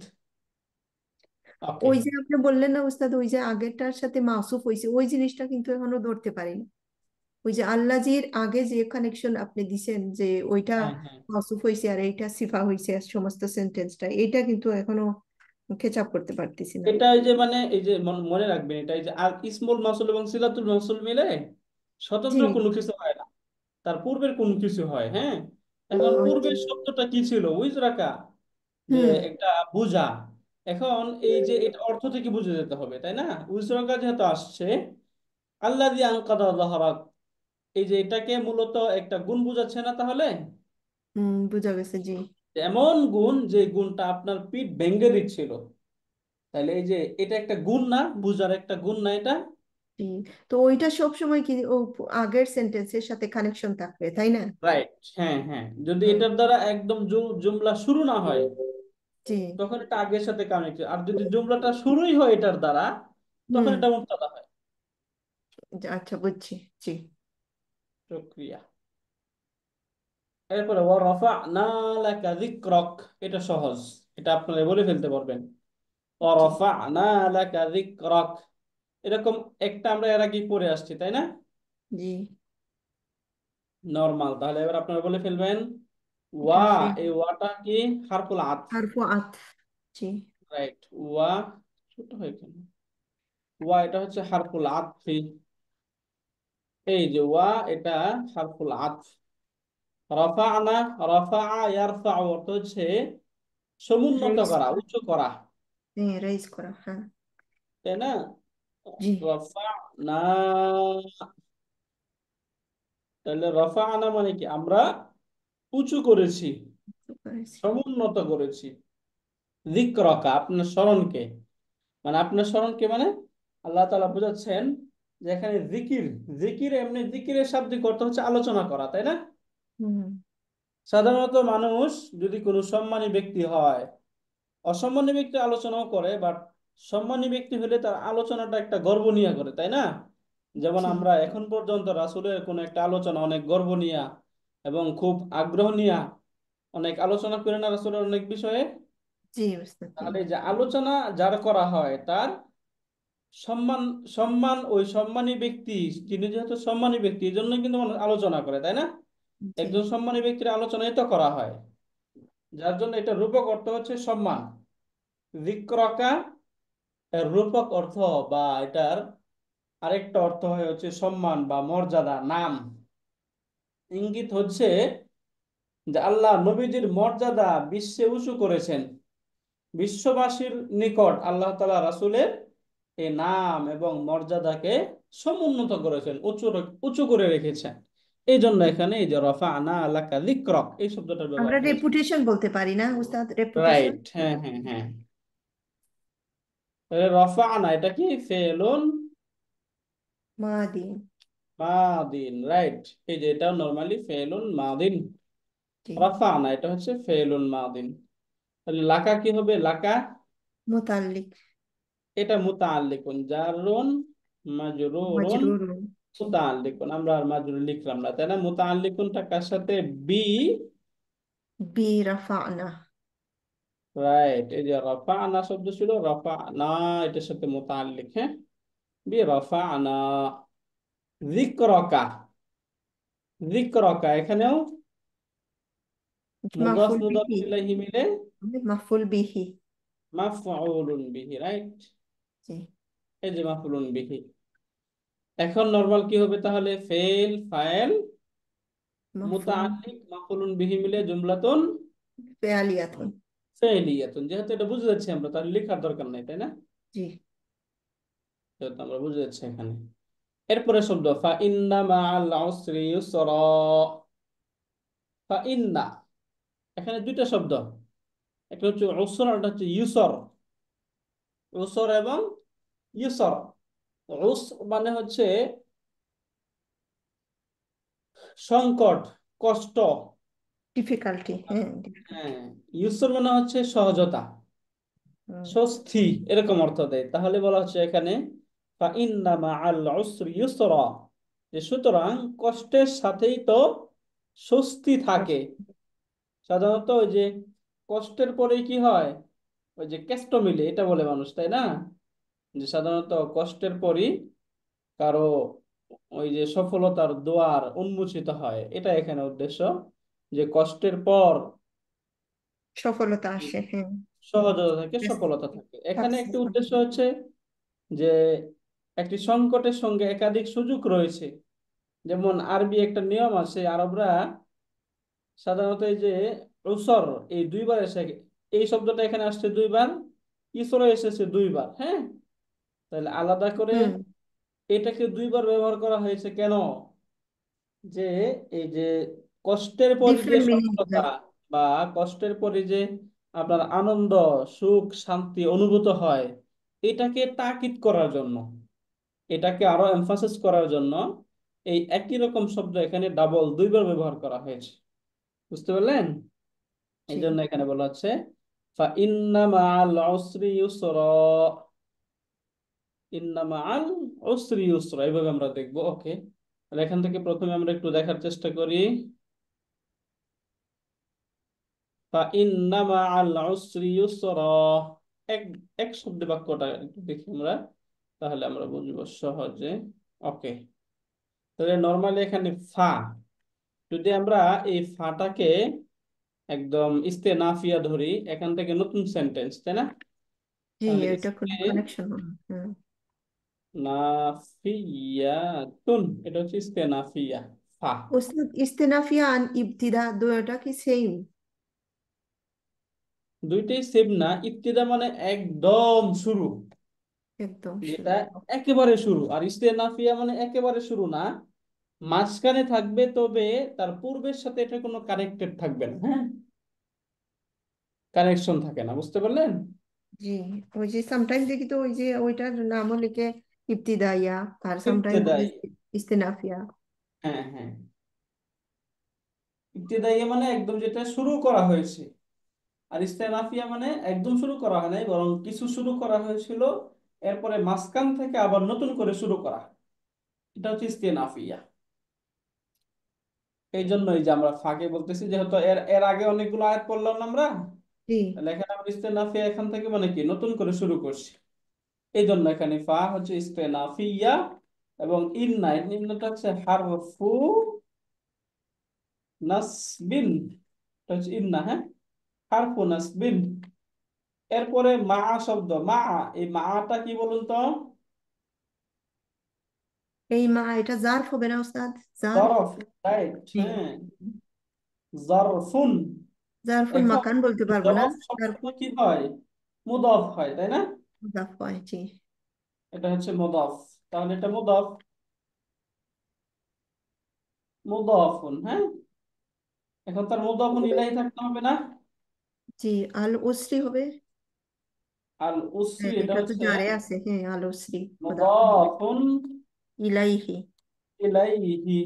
ওকে। ওই যে আপনি বললেন না উস্তাদ, ওই যে আগেরটার সাথে মাসুফ হয়েছে, ওই জিনিসটা কিন্তু এখনো ধরতে পারিনি। ওই যে আল্লাজির আগে যে কানেকশন আপনি দিছেন, যে ওইটা হ্যাঁ, হ্যাঁ, মাসুফ হয়েছে আর এইটা সিফা হয়েছে, আর সমস্ত সেন্টেন্সটা, এইটা কিন্তু এখনো খেচাপ করতে পারতেছি না। এটা এই যে মানে এই যে মনে রাখবেন, এটা এই যে আর ইসমুল মাউসুল এবং সিলাতুল মাউসুল মিলে জি। স্বতন্ত্র কোনো কিছু হয় না, তার পূর্বের কোনো কিছু হয়। হ্যাঁ, এখন আচ্ছা। পূর্বের শব্দটা কি ছিল, উইজরাকা, যে হুম। একটা বুঝা। এখন এই যে এটা অর্থ থেকে বুঝে যেতে হবে, তাই না? উইজরাকা যেহেতু আসছে, আল্লাহ দিয়ে আনকাদা যাহরাক, এই যে এটাকে মূলত একটা গুণ বুঝাচ্ছে না তাহলে? হুম, বোঝা গেছে। জি। এমন গুণ যে গুণটা আপনার পিঠ ভেঙে দিচ্ছিল, তাহলে এই যে এটা একটা গুণ না, বুঝার একটা গুণ না এটা? জি। তো ওইটা সব সময় কি ও আগের সেন্টেন্সের সাথে কানেকশন থাকবে, তাই না? রাইট, হ্যাঁ, হ্যাঁ, যদি হুম। এটার দ্বারা একদম জুমলা শুরু না হয়, জি। তখন এটা আগের সাথে কানেক্ট, আর যদি জুমলাটা শুরুই হয় এটার দ্বারা, তখন হুম। এটা মুবতাদা হয়। আচ্ছা, বুঝছি। জি। প্রক্রিয়া। এরপরে ওয়া রাফা'না লাকা যিকরাক, এটা সহজ, এটা আপনারা বলে ফেলতে পারবেন। ওয়া জি। রাফা'না লাকা যিকরাক, এরকম একটা আমরা এর আগেই পড়ে আসছি, তাই না? জি। নরমাল, তাহলে এবার আপনারা বলে ফেলবেন। ওয়া, এটা ফেল। এই ওয়াটা কি? হারফুল আতফ। হারফু আত। জি। রাইট, ওয়া, ছোট হয় কেন? ওয়া এটা হচ্ছে হারফুল আতফি। এই যে ওয়া, এটা হারফুল আতফ। রাফা'না, রাফা'a ইয়ারফা'ু অর্থ হচ্ছে সমুন্নত রেইজ করা, করা। উঁচু করা, হ্যাঁ, রেইজ করা, হ্যাঁ। তাই না? জি। রাফা'না, তাহলে রাফা'না মানে কি, আমরা উঁচু করেছি, বুঝতে পেরেছি। সমুন্নত করেছি। যিকরাকা, আপনার স্মরণকে, মানে আপনার স্মরণকে মানে আল্লাহ তাআলা বোঝাচ্ছেন যে এখানে জিকির, জিকির এমনি, জিকিরের শাব্দিক অর্থ হচ্ছে আলোচনা করা, তাই না? হুম। সাধারণত মানুষ যদি কোনো সম্মানী ব্যক্তি হয়, অসম্মানী ব্যক্তি আলোচনাও করে, বাট সম্মানী ব্যক্তি হলে তার আলোচনাটা একটা গর্ব নিয়ে করে, তাই না? যেমন জি। আমরা এখন পর্যন্ত রাসূলের কোনো একটা আলোচনা অনেক গর্ব নিয়া এবং খুব আগ্রহ নিয়া অনেক আলোচনা করে না রাসূলের অনেক বিষয়ে। জি উস্তাদ, জি। তাহলে এই যে আলোচনা যার করা হয়, তার সম্মান, সম্মান ওই সম্মানী ব্যক্তি, তিনি যেহেতু সম্মানী ব্যক্তি, এই জন্য কিন্তু মানুষ আলোচনা করে, তাই না? জি। একজন সম্মানী ব্যক্তির আলোচনাই তো করা হয়, যার জন্য এটা রূপক অর্থ হচ্ছে সম্মান। যিকরকা এর রূপক অর্থ বা এটার আরেকটা অর্থ হচ্ছে সম্মান বা মর্যাদা, নাম। ইঙ্গিত হচ্ছে যে আল্লাহ নবীজির মর্যাদা বিশ্বে উঁচু করেছেন। বিশ্ববাসীর নিকট আল্লাহ তাআলা রাসূলের এই নাম এবং মর্যাদাকে সমুন্নত করেছেন, উঁচু উঁচু করে রেখেছেন। এই জন্য এখানে এই যে রফা'না লাকা যিকরক এই শব্দটার ব্যবহার আমরা হয়েছে। রেপুটেশন বলতে পারি না উস্তাদ, রেপুটেশন। রাইট, হ্যাঁ হ্যাঁ হ্যাঁ। তাহলে রফা'না এটা কি ফেলুন মাদিন। মাদিন, রাইট। এই যে এটা নরমালি ফেলুন মাদিন, জি। রফা'না এটা হচ্ছে ফেলুন মাদিন। তাহলে লাকা কি হবে? লাকা মুতাল্লিক। এটা মুতাআল্লিকুন জারুন মাজরুরুন মাজরুরুন। জি। মুতাআল্লিকুন। আমরা আর মাজরুর লিখলাম না, তাই না? মুতাআল্লিকুনটা কার সাথে? বি। বি রাফা'না। রাইট, এই যে রাফা'না শব্দ ছিল, রাফা'না এটার সাথে মুতাআল্লিক, হ্যাঁ। বি রাফা'না যিকরাকা, যিকরাকা এখানেও মুদাফ মাফুল মুদাফ বিহি। ইলাইহি মিলে মাফুল বিহি। মাফউলুন বিহি, রাইট। জি। এই যে মাফউলুন বিহি। এখন নরমাল কি হবে তাহলে? ফেল ফাইল মাফুল মুতাআল্লিক মাফউলুন বিহি মিলে জুমলাতুন ফেআলিয়াতুন। ফেলিয়াতুন। যেহেতু এটা বুঝে যাচ্ছি আমরা, তাহলে লেখার দরকার নাই, তাই না? জি। যেহেতু আমরা বুঝে যাচ্ছি এখানে। এরপরে শব্দ ফা ইন্না মাআল উসরি ইউসরা। ফা ইন্না, এখানে দুইটা শব্দ, একটা হচ্ছে উসর আর একটা হচ্ছে ইউসর। উসর এবং ইউসর। উস মানে হচ্ছে সংকট, কষ্ট। ডিফিকাল্টি, হ্যাঁ ডিফিকাল্টি। হ্যাঁ, ইউসর মানে হচ্ছে সহজতা, স্বস্তি, এরকম অর্থ দেয়। তাহলে বলা হচ্ছে এখানে ফা ইন্না মাআল উসরি ইউসরা, যে সুতরাং কষ্টের সাথেই তো স্বস্তি থাকে। সাধারণত ওই যে কষ্টের পরেই কি হয়, ওই যে কেষ্ট মিলে এটা বলে মানুষ, তাই না? যে সাধারণত কষ্টের পরই কারো ওই যে সফলতার দুয়ার উন্মোচিত হয়, এটা এখানে উদ্দেশ্য। যে কষ্টের পর সফলতা আসে, হ্যাঁ। সহজতা থাকে, সফলতা থাকে। এখানে একটি সাকসেস। উদ্দেশ্য হচ্ছে যে একটি সংকটের সঙ্গে একাধিক সুযোগ রয়েছে। যেমন আরবি একটা নিয়ম আছে, আরবরা সাধারণত এই যে উসর এই দুইবার এসে, এই শব্দটা এখানে আসছে দুইবার, ইসরও এসেছে দুইবার, হ্যাঁ। তাহলে আলাদা করে হুম। এটাকে দুইবার ব্যবহার করা হয়েছে কেন? যে এই যে কষ্টের পর যে ডিফারেন্ট মিনিং। সফলতা বা কষ্টের পরে যে আপনার আনন্দ, সুখ, শান্তি অনুভূত হয়, এটাকে তাকিদ করার জন্য, এটাকে আরো এমফাসিস করার জন্য এই একই রকম শব্দ এখানে ডাবল দুইবার ব্যবহার করা হয়েছে। বুঝতে পারলেন? এই জি। জন্য এখানে বলা হচ্ছে ফা ইন্না মাআল উসরি ইউসরা। ইন্না মাআল উসরি ইউসরা, এইভাবে আমরা দেখবো। ওকে, তাহলে এখান থেকে প্রথমে আমরা একটু দেখার চেষ্টা করি। ফা ইন্না মাআল উসরি ইউসরা, এক এক শব্দে বাক্যটা একটু দেখি আমরা, তাহলে আমরা বুঝবো সহজে। ওকে, তাহলে নরমালি এখানে ফা, যদি আমরা এই ফাটাকে একদম ইস্তেনাফিয়া ধরি, এখান থেকে নতুন সেন্টেন্স, তাই না? জি, তাহলে এটা কোনো কানেকশন। হুম। নাফিয়াতুন, এটা হচ্ছে ইস্তেনাফিয়া। ফা উস্তাদ, ইস্তেনাফিয়া আন ইবতিদা দুয়োটা কি সেম? দুইটাই সেম না। ইবতিদা মানে একদম শুরু, একদম যেটা শুরু। একেবারে শুরু। আর ইস্তেনাফিয়া মানে একেবারে শুরু না, মাঝখানে থাকবে, তবে তার পূর্বের সাথে এটা কোনো কানেক্টেড থাকবে না, হ্যাঁ, কানেকশন থাকে না। বুঝতে পারলেন? জি। ওই যে সামটাইম দেখি তো ওই যে ওইটার নামও লিখে ইবতিদাইয়া, আর সামটাইম বলে ইবতেদাই, ইস্তেনাফিয়া। হ্যাঁ হ্যাঁ। ইবতেদাই মানে একদম যেটা শুরু করা হয়েছে, আর ইস্তেনাফিয়া মানে একদম শুরু করা হয় নাই, বরং কিছু শুরু করা হয়েছিল, এরপরে মাঝখান থেকে আবার নতুন করে শুরু করা, এটা হচ্ছে ইস্তেনাফিয়া। এই জন্যই যে আমরা ফাঁকে বলতেছি, যেহেতু এর এর আগে অনেকগুলো আয়াত পড়লাম না আমরা, জি। তাহলে এখানে আমরা ইস্তেনাফিয়া এখান থেকে মানে কি নতুন করে শুরু করছি। এই জন্য এখানে ফা হচ্ছে ইস্তেনাফিয়া, এবং ইন্না, ইন্নাটা হচ্ছে হারফু নাসবিন, এটা হচ্ছে ইন্না, হ্যাঁ, হারফু নাসবিন। এরপরে মা শব্দ, মা, এই মাটা কি বলুন তো? এই মা এটা জারফ হবে না উস্তাদ? জারফ। জরফ, রাইট, জি। হ্যাঁ, জরফুন। জারফুল এখন মাকান বলতে পারবো না। জরফ শব্দটা জারফুল কি হয়? মুদফ হয়, তাই না? মুদাফ হয়, জি। এটা হচ্ছে মুদফ। তাহলে এটা মুদফ, মুদফুন, হ্যাঁ। এখন তার মুদফুন ইলাইহি থাকতে হবে না? জি, আল উসরি হবে। আল উসরি, হ্যাঁ, এটা এটা তো হচ্ছে জারে আছে, হ্যাঁ, আল উসরি। মুদাফ মুদাফুন ইলাইহি। ইলাইহি।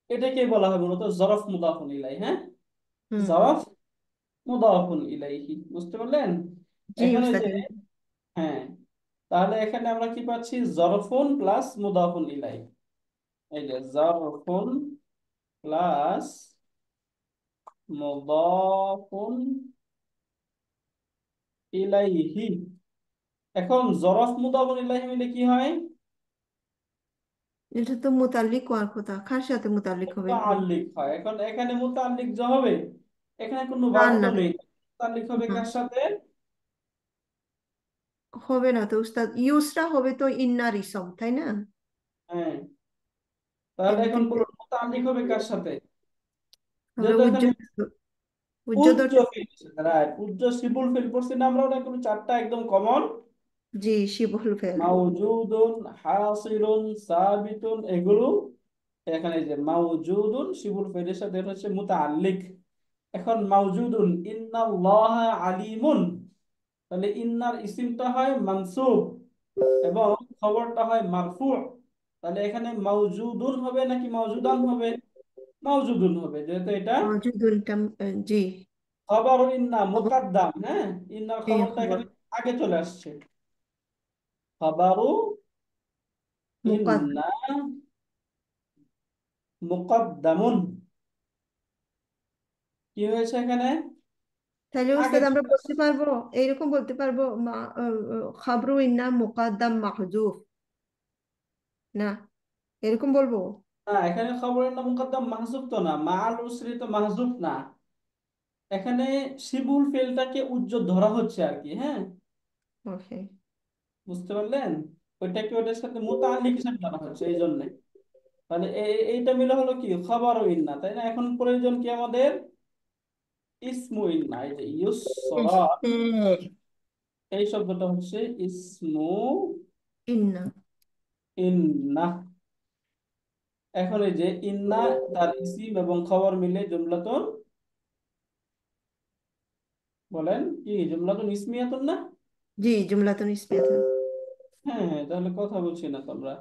এটাকে বলা হয় মূলত জরফ মুদাফুন ইলাইহি, হ্যাঁ। হুম। জরফ মুদাফুন ইলাইহি, বুঝতে পারলেন? জি এখানে উস্তাদ। যে, হ্যাঁ, তাহলে এখানে আমরা কি পাচ্ছি? জরফুন প্লাস মুদাফুন ইলাইহি। এই যে জরফুন প্লাস মুদাফুন ইলাইহি। এখন জরফ মুদাফুন ইলাইহি মিলে কি হয়? এটা তো মুতাল্লিক হওয়ার কথা, কার সাথে মুতাল্লিক হবে এখানে? মুতাআল্লিক হয়। এখন এখানে মুতাআল্লিক যে হবে, এখানে কোনো না বাধা না তো নেই। মুতাআল্লিক হবে না, কার সাথে? হবে না তো উস্তাদ, ইউসরা হবে তো ইন্নার ইসম, তাই না? হ্যাঁ, তাহলে এখান এখন থেকে বলুন মুতাআল্লিক হবে কার সাথে? আমরা যেহেতু এখানে উজ্জ্বল, উজ্জ্বল উজ্জ ধরতে। ফিল, রাইট, উজ্জ সিবুল ফিল পড়ছি না আমরা? ওটা কোনো চারটা একদম কমন। জি, শিবহুল ফেল। মাউজুদুন, হাসিলুন, সাবিতুন, এগুলো এখানে এই যে মাউজুদুন শিবুল ফিলের সাথে এটা হচ্ছে মুতাআল্লিক। এখন মাউজুদুন ইন্নাল্লাহা আলিমুন, তাহলে ইন্নার ইসিমটা হয় মানসুব এবং খবরটা হয় মারফু। তাহলে এখানে মাউজুদুন হবে নাকি মাউজুদান হবে? মাউজুদুন হবে, যেহেতু এটা মওজুদুলটা, জি। খবর। ইন্না খবর। মুকাদ্দাম, হ্যাঁ, ইন্নার হ্যাঁ, খবরটা খবর। এখানে আগে চলে আসছে। খবরু মুকাদ্দাম। ইন্না মুকাদ্দামুন, কি হয়েছে এখানে? তাহলে আগে উস্তাদ আমরা চলে বলতে আসছে। পারবো, এইরকম বলতে পারবো, খাবরু ইন্না মুকাদ্দাম মাহজুফ, না এরকম বলবো? না, এখানে খবর ইন্না মুকাদ্দাম মাহজুব তো না, মা আল উসরি তো মাহজুব না। এখানে শিবুল ফেলটাকে উজ্জ্বল ধরা হচ্ছে আর কি, হ্যাঁ। ওকে। বুঝতে পারলেন? ওইটাকে ওটার সাথে মুতাআল্লিক হিসেবে ধরা হচ্ছে এই জন্য। তাহলে এইটা মিলে হলো কি খবর ইন্না, তাই না? এখন প্রয়োজন কি আমাদের? ইসমু ইন্না। এই যে ইউসরা, এই শব্দটা হচ্ছে ইসমু ইন্না। ইন্না। এখন এই যে ইন্না, তার ইসিম এবং খবর মিলে জুমলাতুন, বলেন কি জুমলাতুন ইসমিয়াতুন না? জি, জুমলাতুন ইসমিয়াতুন। হ্যাঁ হ্যাঁ, তাহলে কথা বলছি না তোমরা।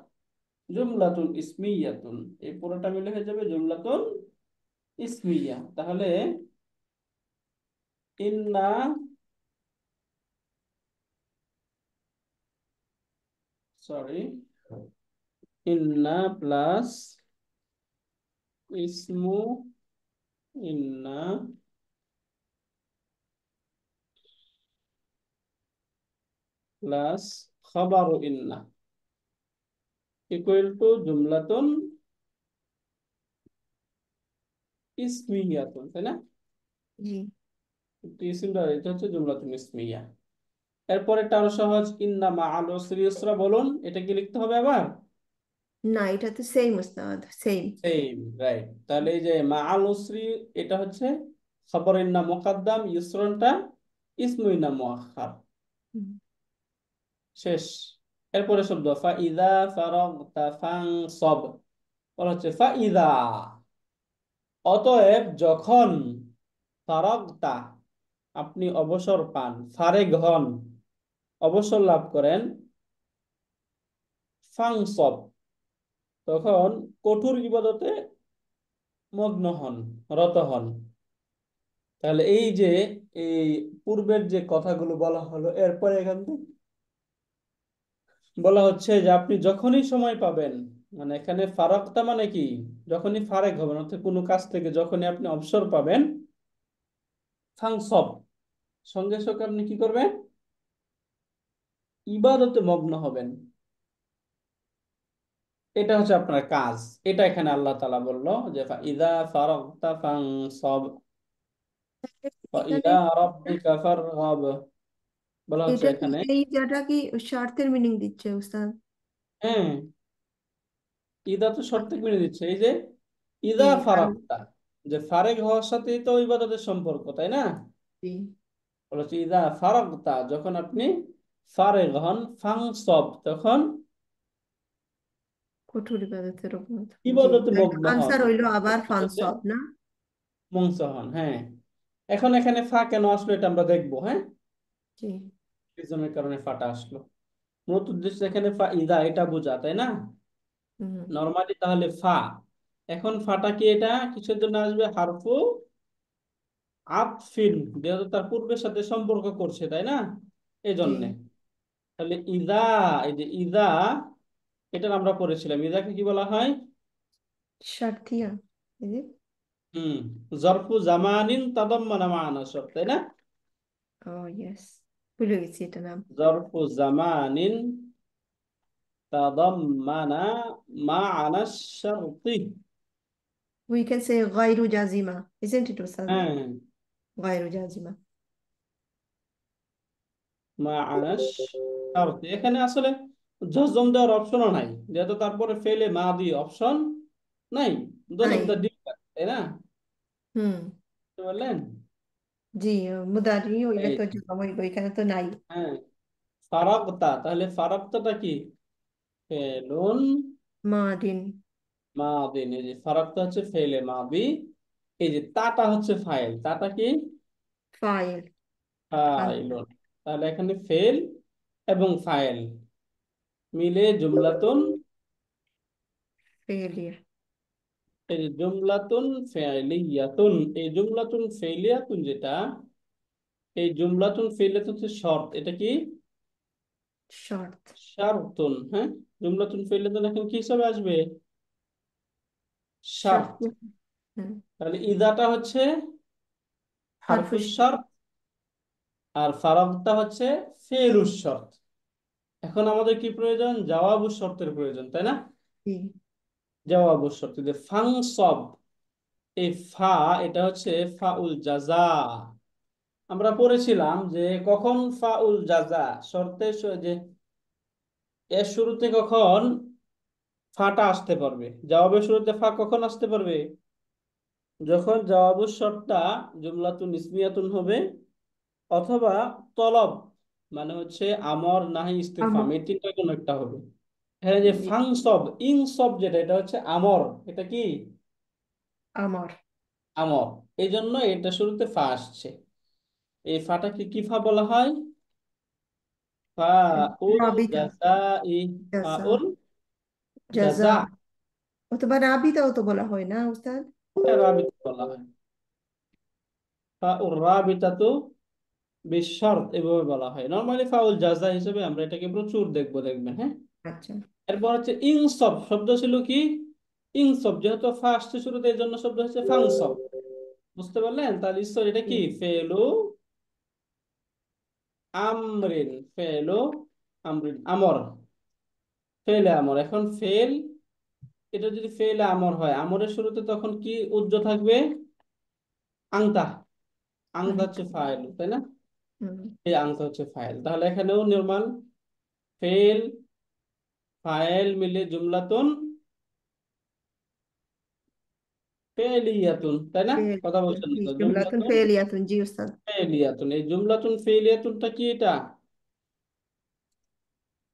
জুমলাতুন ইসমিয়াতুন, এই পুরোটা মিলে হয়ে যাবে জুমলাতুন ইসমিয়া। তাহলে ইন্না, সরি, ইন্না প্লাস ইসমু ইন্না প্লাস খবরু ইন্না ইকুয়াল টু জুমলাতুন ইসমিয়াতুন, তাই না? জি। ইসিমটা এটা হচ্ছে জুমলাতুন ইসমিয়া। এরপর একটা আরো সহজ, ইন্না মা আল উসরি ইউসরা, বলুন এটা কি লিখতে হবে আবার? না, এটা তো সেম উস্তাদ, সেম। Same, right. তাহলে এই যে মা আল উসরি, এটা হচ্ছে খবর ইন্না মুকাদ্দাম, ইউসরনটা ইসমু ইন্না মুআখখার। শেষ। এরপরে শব্দ ফাইদা ফারাগতা ফানসব, বলা হচ্ছে ফাইদা, অতএব যখন, ফারাগতা, আপনি অবসর পান, ফারেগ হন, অবসর লাভ করেন, ফাংসব, তখন কঠোর ইবাদতে মগ্ন হন, রত হন। তাহলে এই যে এই পূর্বের যে কথাগুলো বলা হলো, এরপরে এখান থেকে বলা হচ্ছে যে আপনি যখনই সময় পাবেন, মানে এখানে ফারাকটা মানে কি, যখনই ফারেক হবেন অর্থাৎ কোনো কাজ থেকে যখনই আপনি অবসর পাবেন, ফাংসব, সঙ্গে সঙ্গে আপনি কি করবেন? ইবাদতে মগ্ন হবেন। এটা হচ্ছে আপনার কাজ। এটা এখানে আল্লাহ তাআলা বললো যে ইদা ফারাগতা ফাংসব। এখানে ইলা রাব্বিকা ফারগাব বলা হচ্ছে এটা কি, এখানে। এই জায়গাটা কি শর্তের মিনিং দিচ্ছে উস্তাদ? হ্যাঁ, ইদা তো শর্ত মেনে দিচ্ছে। এই যে জি। ইদা আর ফারাগতা, যে ফারেক হওয়ার সাথেই তো ইবাদতের সম্পর্ক, তাই না? জি, বলেছে ইদা ফারাগতা, যখন আপনি ফারেগ হন, ফাংসব, তখন কঠোর ইবাদতের উপর। জি, ইবাদতে মগ্ন হন, আনসার হইলো আবার ইবাদতে ফানসব না? মংস হন। হ্যাঁ, এখন এখানে ফা কেন আসলো এটা আমরা দেখবো। হ্যাঁ, জি। রিজনের কারণে ফাটা আসলো। মূলত উদ্দেশ্য এখানে ফা ইদা এটা বোঝা, তাই না? হুম। নরমালি তাহলে ফা, এখন ফাটা কি এটা কিসের জন্য আসবে? হারফু আতফিন, যেহেতু তার পূর্বের সাথে সম্পর্ক করছে, তাই না? এই জি। জন্যে তাহলে ইদা, এই যে ইদা, এটা আমরা পড়েছিলাম, ইদাকে কি বলা হয়? শারতিয়া, এই যে। হুম, জরফু জামানিন তাদাম্মানা মা'না শর্ত, তাই না? ও ইয়েস, ভুলে গেছি এটা নাম। জরফু জামানিন তাদাম্মানা মা'না শর্তি। We can say غير جازمة, isn't it Ustad? হ্যাঁ, غير جازمة. মা'না শর্তি, এখানে আসলে জজম দেওয়ার অপশনও নাই, যেহেতু তারপরে ফেলে মাদি অপশন নাই, দোনো নাই। দা ডিফারেন্ট, তাই না? হুম। বুঝতে পারলেন? জি, মুদারি হইলে এই, তো জমা হইব, এখানে তো নাই। হ্যাঁ, ফারাগতা, তাহলে ফারাগতাটা কি? ফেলুন মাদিন। মাদিন, এই যে ফারাগতা হচ্ছে ফেলে মাদি, এই যে তাটা হচ্ছে ফাইল, তাটা কি? ফাইল। ফাইলুন। তাহলে এখানে ফেল এবং ফাইল মিলে জুমলাতুন, ফেলিয়া। এই যে জুমলাতুন ফেলিয়াতুন, এই জুমলাতুন ফেলিয়াতুন যেটা, এই জুমলাতুন ফেলিয়াতুন হচ্ছে শর্ত, এটা কি? শর্ত। শারতুন। হ্যাঁ, জুমলাতুন ফেলিয়াতুন এখন কি হিসাবে আসবে? শর্ত। শর্ত। হুম। তাহলে ইদাটা হচ্ছে হারফুশ হারফুশ। শর্ত, আর ফারাগটা হচ্ছে ফেলুশ শর্ত। এখন আমাদের কি প্রয়োজন? জওয়াবুশ শর্তের প্রয়োজন, তাই না? জি। জওয়াবুশ শর্ত, যে ফাংসব, এই ফা, এটা হচ্ছে ফাউল জাজা। আমরা পড়েছিলাম যে কখন ফাউল জাজা শর্তের যে এর শুরুতে কখন ফাটা আসতে পারবে, জবাবের শুরুতে ফা কখন আসতে পারবে? যখন জওয়াবুশ শর্তটা জুমলাতুন ইসমিয়াতুন হবে, অথবা তলব, মানে হচ্ছে আমর নাহি ইস্তিফহাম, আমর। এই তিনটা কোনো একটা হবে। এখানে যে জি। ফাংসব ইনসব যেটা, এটা হচ্ছে আমর, এটা কি? আমর। আমর। এই জন্য এটা শুরুতে ফা আসছে। এই ফাটাকে কি ফা বলা হয়? ফাউল রাবিতা। জাজাই, জাজা। ফাউল জাজা। জাজা, অথবা রাবিতাও তো বলা হয় না উস্তাদ? রাবিতা বলা হয়। ফাউল রাবিতাতু বিশর্ত, এভাবে বলা হয়। নরমালি ফাউল জাজা হিসেবে আমরা এটাকে প্রচুর দেখবো, দেখবেন। হ্যাঁ, আচ্ছা। এরপর হচ্ছে ইনসব, শব্দ ছিল কি? ইনসব, যেহেতু ফার্স্ট শুরুতে, এই জন্য শব্দ হচ্ছে ফাংসব। বুঝতে পারলেন? তাহলে ঈশ্বর এটা জি। কি? ফেলু আমরিন, ফেলু আমরিন, আমর, ফেলে আমর। এখন ফেল, এটা যদি ফেলে আমর হয়, আমরের শুরুতে তখন কি উজ্জ থাকবে? আংতা, আংতা হুম। হচ্ছে ফাইল, তাই না? হুম। এই আংতা হচ্ছে ফাইল, তাহলে এখানেও নির্মাণ ফেল ফাইল মিলে জুমলাতুন ফেলিয়াতুন, তাই না? কথা বলছেন না জি, তো? জুমলাতুন জুমলাতুন ফেলিয়াতুন, জি উস্তাদ। ফেলিয়াতুন, এই জুমলাতুন ফেলিয়াতুনটা কি? এটা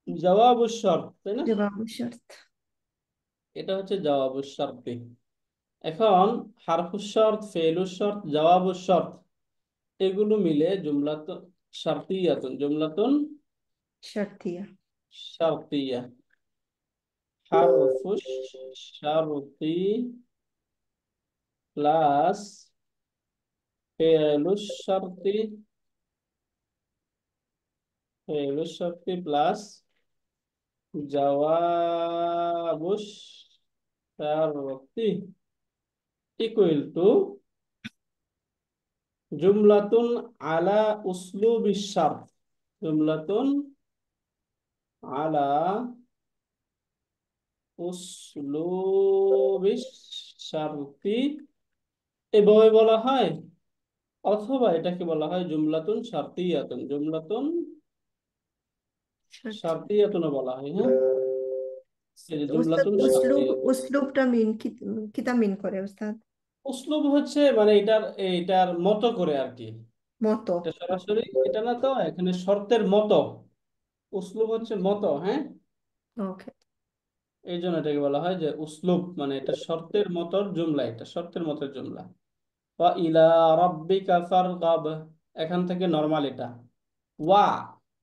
জওয়াবুশ শর্ত, তাই না? জবাব শর্ত। এটা হচ্ছে জওয়াবুশ শর্ত। এখন হারফুশ শর্ত, ফেলুশ শর্ত, জওয়াবুশ শর্ত, এগুলো মিলে জুমলাতুন শারতিয়াতুন, জুমলাতুন শর্তিয়া। শারতিয়া। হারফুশ শারতি প্লাস ফেলুশ শারতি, ফেলুশ শারতি প্লাস জওয়াবুশ শারতি ইকুয়াল টু জুমলাতুন আলা উসলুবিশ শারত, জুমলাতুন আলা উসলুবিশ শারতি, এভাবে বলা হয়। অথবা এটাকে বলা হয় জুমলাতুন শারতিয়াতুন, জুমলাতুন সঠিক। শারতিয়াতুনও বলা হয়, হ্যাঁ। এই যে তো উস্তাদ জুমলাতুন উসলুব, শারতিয়া। উসলুবটা মিন কি, কিতা মিন করে উস্তাদ? উসলুব হচ্ছে মানে এটার মতো করে আর কি। মতো। এটা সরাসরি এটা না, তো এখানে শর্তের মতো। উসলুব হচ্ছে মতো, হ্যাঁ। ওকে। এই জন্য এটাকে বলা হয় যে উসলুব, মানে এটা শর্তের মতোর জুমলা, এটা শর্তের মতোর জুমলা। ওয়া ইলা রাব্বিকা ফারগাব, এখান থেকে নরমাল এটা। ওয়া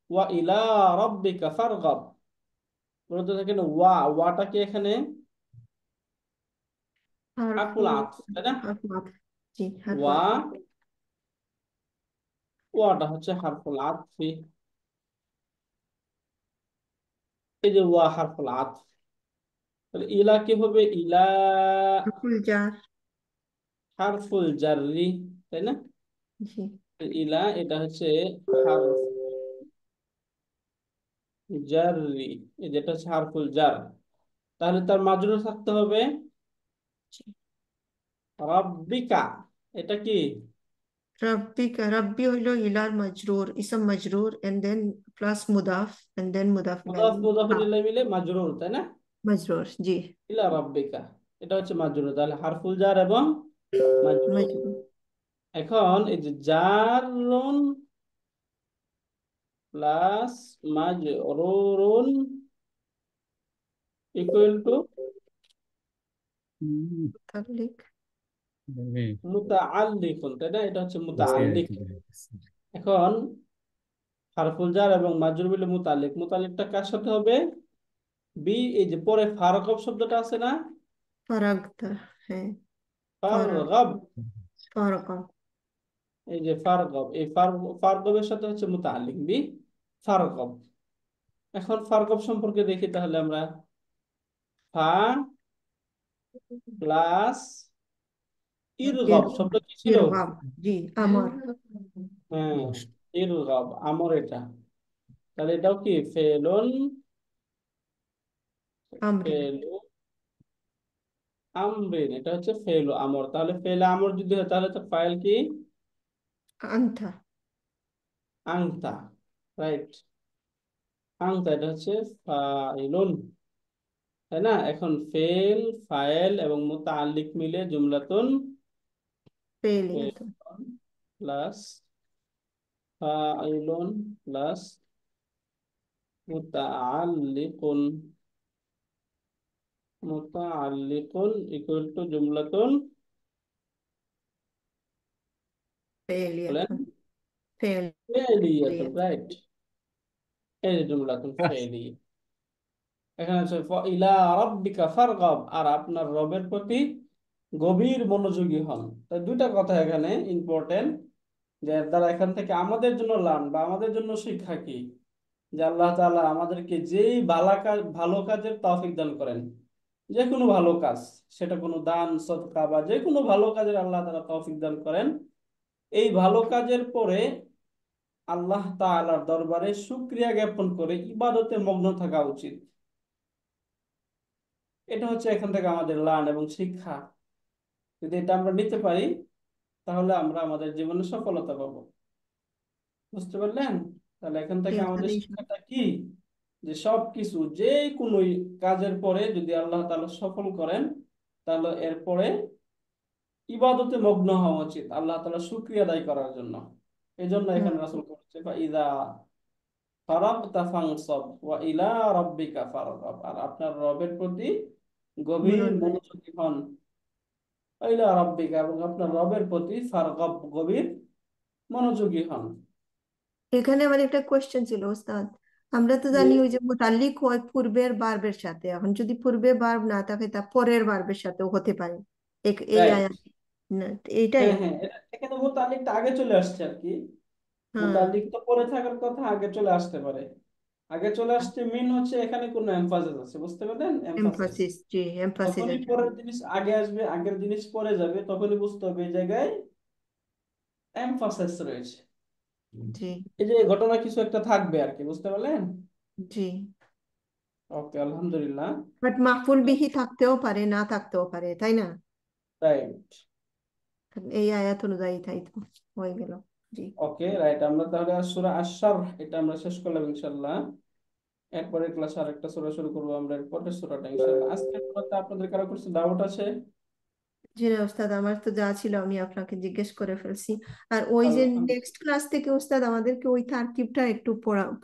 ওয়া ইলা রাব্বিকা ফারগাব, বলতে থাকেন ওয়াটা কি এখানে হারফু, হারফুল আতফ, তাই না? হারফু আতফ। জি, হারফু ওয়া, আতফ। ওয়াটা হচ্ছে হারফুল আতফি। এই যে ওয়া হারফুল আতফ, তাহলে ইলা কি হবে? ইলা হারফুল জার। হারফুল জাররি, তাই না? জি। ইলা এটা হচ্ছে হারফ জাররি, এই যেটা হচ্ছে হারফুল জার। তাহলে তার মাজরুর থাকতে হবে জি। রাব্বিকা। এটা কি? রব্বিকা, রব্বি হইলো ইলার মাজরুর, ইসম মাজরুর, এন্ড দেন প্লাস মুদাফ, এন্ড দেন মুদাফ মুদাফ ইলাইহি। মুদাফুন হ্যাঁ, ইলাইহি মিলে মাজরুর, তাই না? মাজরুর, জি। ইলা রাব্বিকা, এটা হচ্ছে মাজরুর, তাহলে হারফুল জার এবং মাজরুর। মাজরুর। এখন এই যে জারুন প্লাস মাজরুরুন ইকুয়াল টু মুতাল্লিক। মুতাআল্লিকুন, তাই না? এটা হচ্ছে মুতাআল্লিক। এখন হারফুল জার এবং মাজরুর মিলে মুতাআল্লিক, মুতাআল্লিকটা কার সাথে হবে? এই যে পরে ফারগব শব্দটা আছে না, ফারাগতা। হ্যাঁ। ফারাগ, ফারগব। ফারাগ। এই যে ফারগব, এই ফারগবের সাথে হচ্ছে মুতাআল্লিক বি ফারগব। এখন ফারগব সম্পর্কে দেখি তাহলে আমরা। ফা প্লাস ইরগব ইরগাম, শব্দ কি ছিল? ইরগাম। জি, আমার। হ্যাঁ, ইরগব আমর এটা। তাহলে এটাও কি ফেলুন, আমরিন। ফেলু আমরিন, এটা হচ্ছে ফেলু আমর। তাহলে ফেলে আমর যদি হয় তাহলে তো ফাইল কি? আনতা। আংতা, রাইট। আংতা এটা হচ্ছে ফাইলুন, তাই না? এখন ফেল, ফাইল এবং মুতাআল্লিক মিলে জুমলাতুন ফেলিয়াতুন। প্লাস ফাইলুন প্লাস মুতাআল্লিকুন, মুতাআল্লিকুন ইকুয়াল টু জুমলাতুন, বলেন, ফেলিয়াতুন। ফেলিয়াতুন, ফেলিয়াতুন। রাইট। এই যে জুমলাতুন ফেলি। এখানে হচ্ছে ইলা রাব্বিকা ফারগাব, আর আপনার রবের প্রতি গভীর মনোযোগী হন। তাই দুইটা কথা এখানে ইম্পর্টেন্ট, যে এর দ্বারা এখান থেকে আমাদের জন্য লার্ন বা আমাদের জন্য শিক্ষা কি, যে আল্লাহ তাআলা আমাদেরকে যেই ভালো কাজের তৌফিক দান করেন, যে কোনো ভালো কাজ, সেটা কোনো দান সদকা বা যে কোনো ভালো কাজের আল্লাহ তাআলা তৌফিক দান করেন, এই ভালো কাজের পরে আল্লাহ তাআলার দরবারে শুকরিয়া জ্ঞাপন করে ইবাদতে মগ্ন থাকা উচিত। এটা হচ্ছে এখান থেকে আমাদের লার্ন এবং শিক্ষা। যদি এটা আমরা নিতে পারি তাহলে আমরা আমাদের জীবনে সফলতা পাবো। বুঝতে পারলেন? তাহলে এখান জি, থেকে উস্তাদ, আমাদের শিক্ষাটা কি, যে সব কিছু যে কোনো কাজের পরে যদি আল্লাহ তাআলা সফল করেন, তাহলে এরপরে ইবাদতে মগ্ন হওয়া উচিত আল্লাহ তাআলা শুকরিয়া আদায় করার জন্য। এই জন্য হুম, এখানে রাসূল বলেছে ইদা ফারাগতা ফানসাব ওয়া ইলা রাব্বিকা ফারগাব, আর আপনার রবের প্রতি গভীর মনোনিবেশ। মনোযোগী হন। ওয়া ইলা রাব্বিকা, এবং আপনার রবের প্রতি ফারগাব, গভীর মনোযোগী হন। এখানে আমার একটা কোয়েশ্চেন ছিল উস্তাদ। আমরা তো যে জানি ওই যে মুতাল্লিক হয় পূর্বের বার্বের সাথে, এখন যদি পূর্বে বার্ব না থাকে তা পরের বার্বের সাথেও হতে পারে। এই রাইট, আয়াত, না, এইটাই। হ্যাঁ হ্যাঁ, এখানে মুতাল্লিকটা আগে চলে আসছে আর কি। হ্যাঁ। মুতাল্লিক তো পরে থাকার কথা, আগে চলে আসতে পারে। আগে চলে আসছে মিন হচ্ছে এখানে কোনো এমফাসিস আছে, বুঝতে পারলেন? এমফাসিস। এমফাসিস, জি, এমফাসিস যখনই এটা। পরের জিনিস আগে আসবে, আগের জিনিস পরে যাবে, তখনই বুঝতে হবে এই জায়গায় এমফাসিস রয়েছে। জি। এই যে ঘটনা কিছু একটা থাকবে আর কি, বুঝতে পারলেন? জি। ওকে, আলহামদুলিল্লাহ। বাট মাফুল বিহি থাকতেও পারে, না থাকতেও পারে, তাই না? রাইট। এই আয়াত অনুযায়ী, তাই তো। হয়ে গেল। জি। ওকে, রাইট। আমরা তাহলে সূরা আশ-শারহ এটা আমরা শেষ করলাম ইনশাআল্লাহ। এরপরের ক্লাসে আরেকটা সূরা শুরু করবো আমরা, এরপরের সূরাটা ইনশাআল্লাহ। আজকের সূরাতে আপনাদের কারো কিছু ডাউট আছে? জি না ওস্তাদ, আমার তো যা ছিল আমি আপনাকে জিজ্ঞেস করে ফেলছি। আর ওই যে আলহামদুলিল্লাহ। নেক্সট ক্লাস থেকে ওস্তাদ আমাদেরকে ওই তারকিবটা একটু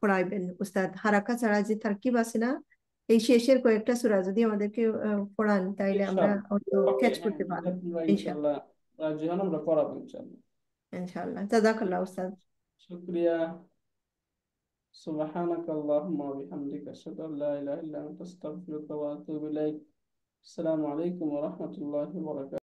পড়াইবেন ওস্তাদ, হারাকা ছাড়া যে তারকিব আছে না, এই শেষের কয়েকটা সূরা যদি আমাদেরকে পড়ান তাইলে আমরা ইনশাআল্লাহ। হয়তো ওকে, ক্যাচ হ্যাঁ, করতে যদি পারবো। আপনারা ইনশাআল্লাহ। ইনশাআল্লাহ রাজি হন আমরা পড়াবো ইনশাআল্লাহ। ইনশাআল্লাহ, ঠিক জাযাকাল্লাহ আছে, ওস্তাদ। শুকরিয়া। সুবহানাক আল্লাহুম্মা ওয়া বিহামদিকা আশহাদু আল লা ইলাহা ইল্লা আনতা আস্তাগফিরুকা ওয়া আতুবু ইলাইক। আসসালামু আলাইকুম ওয়া রাহমাতুল্লাহি ওয়া বারাকাতুহু।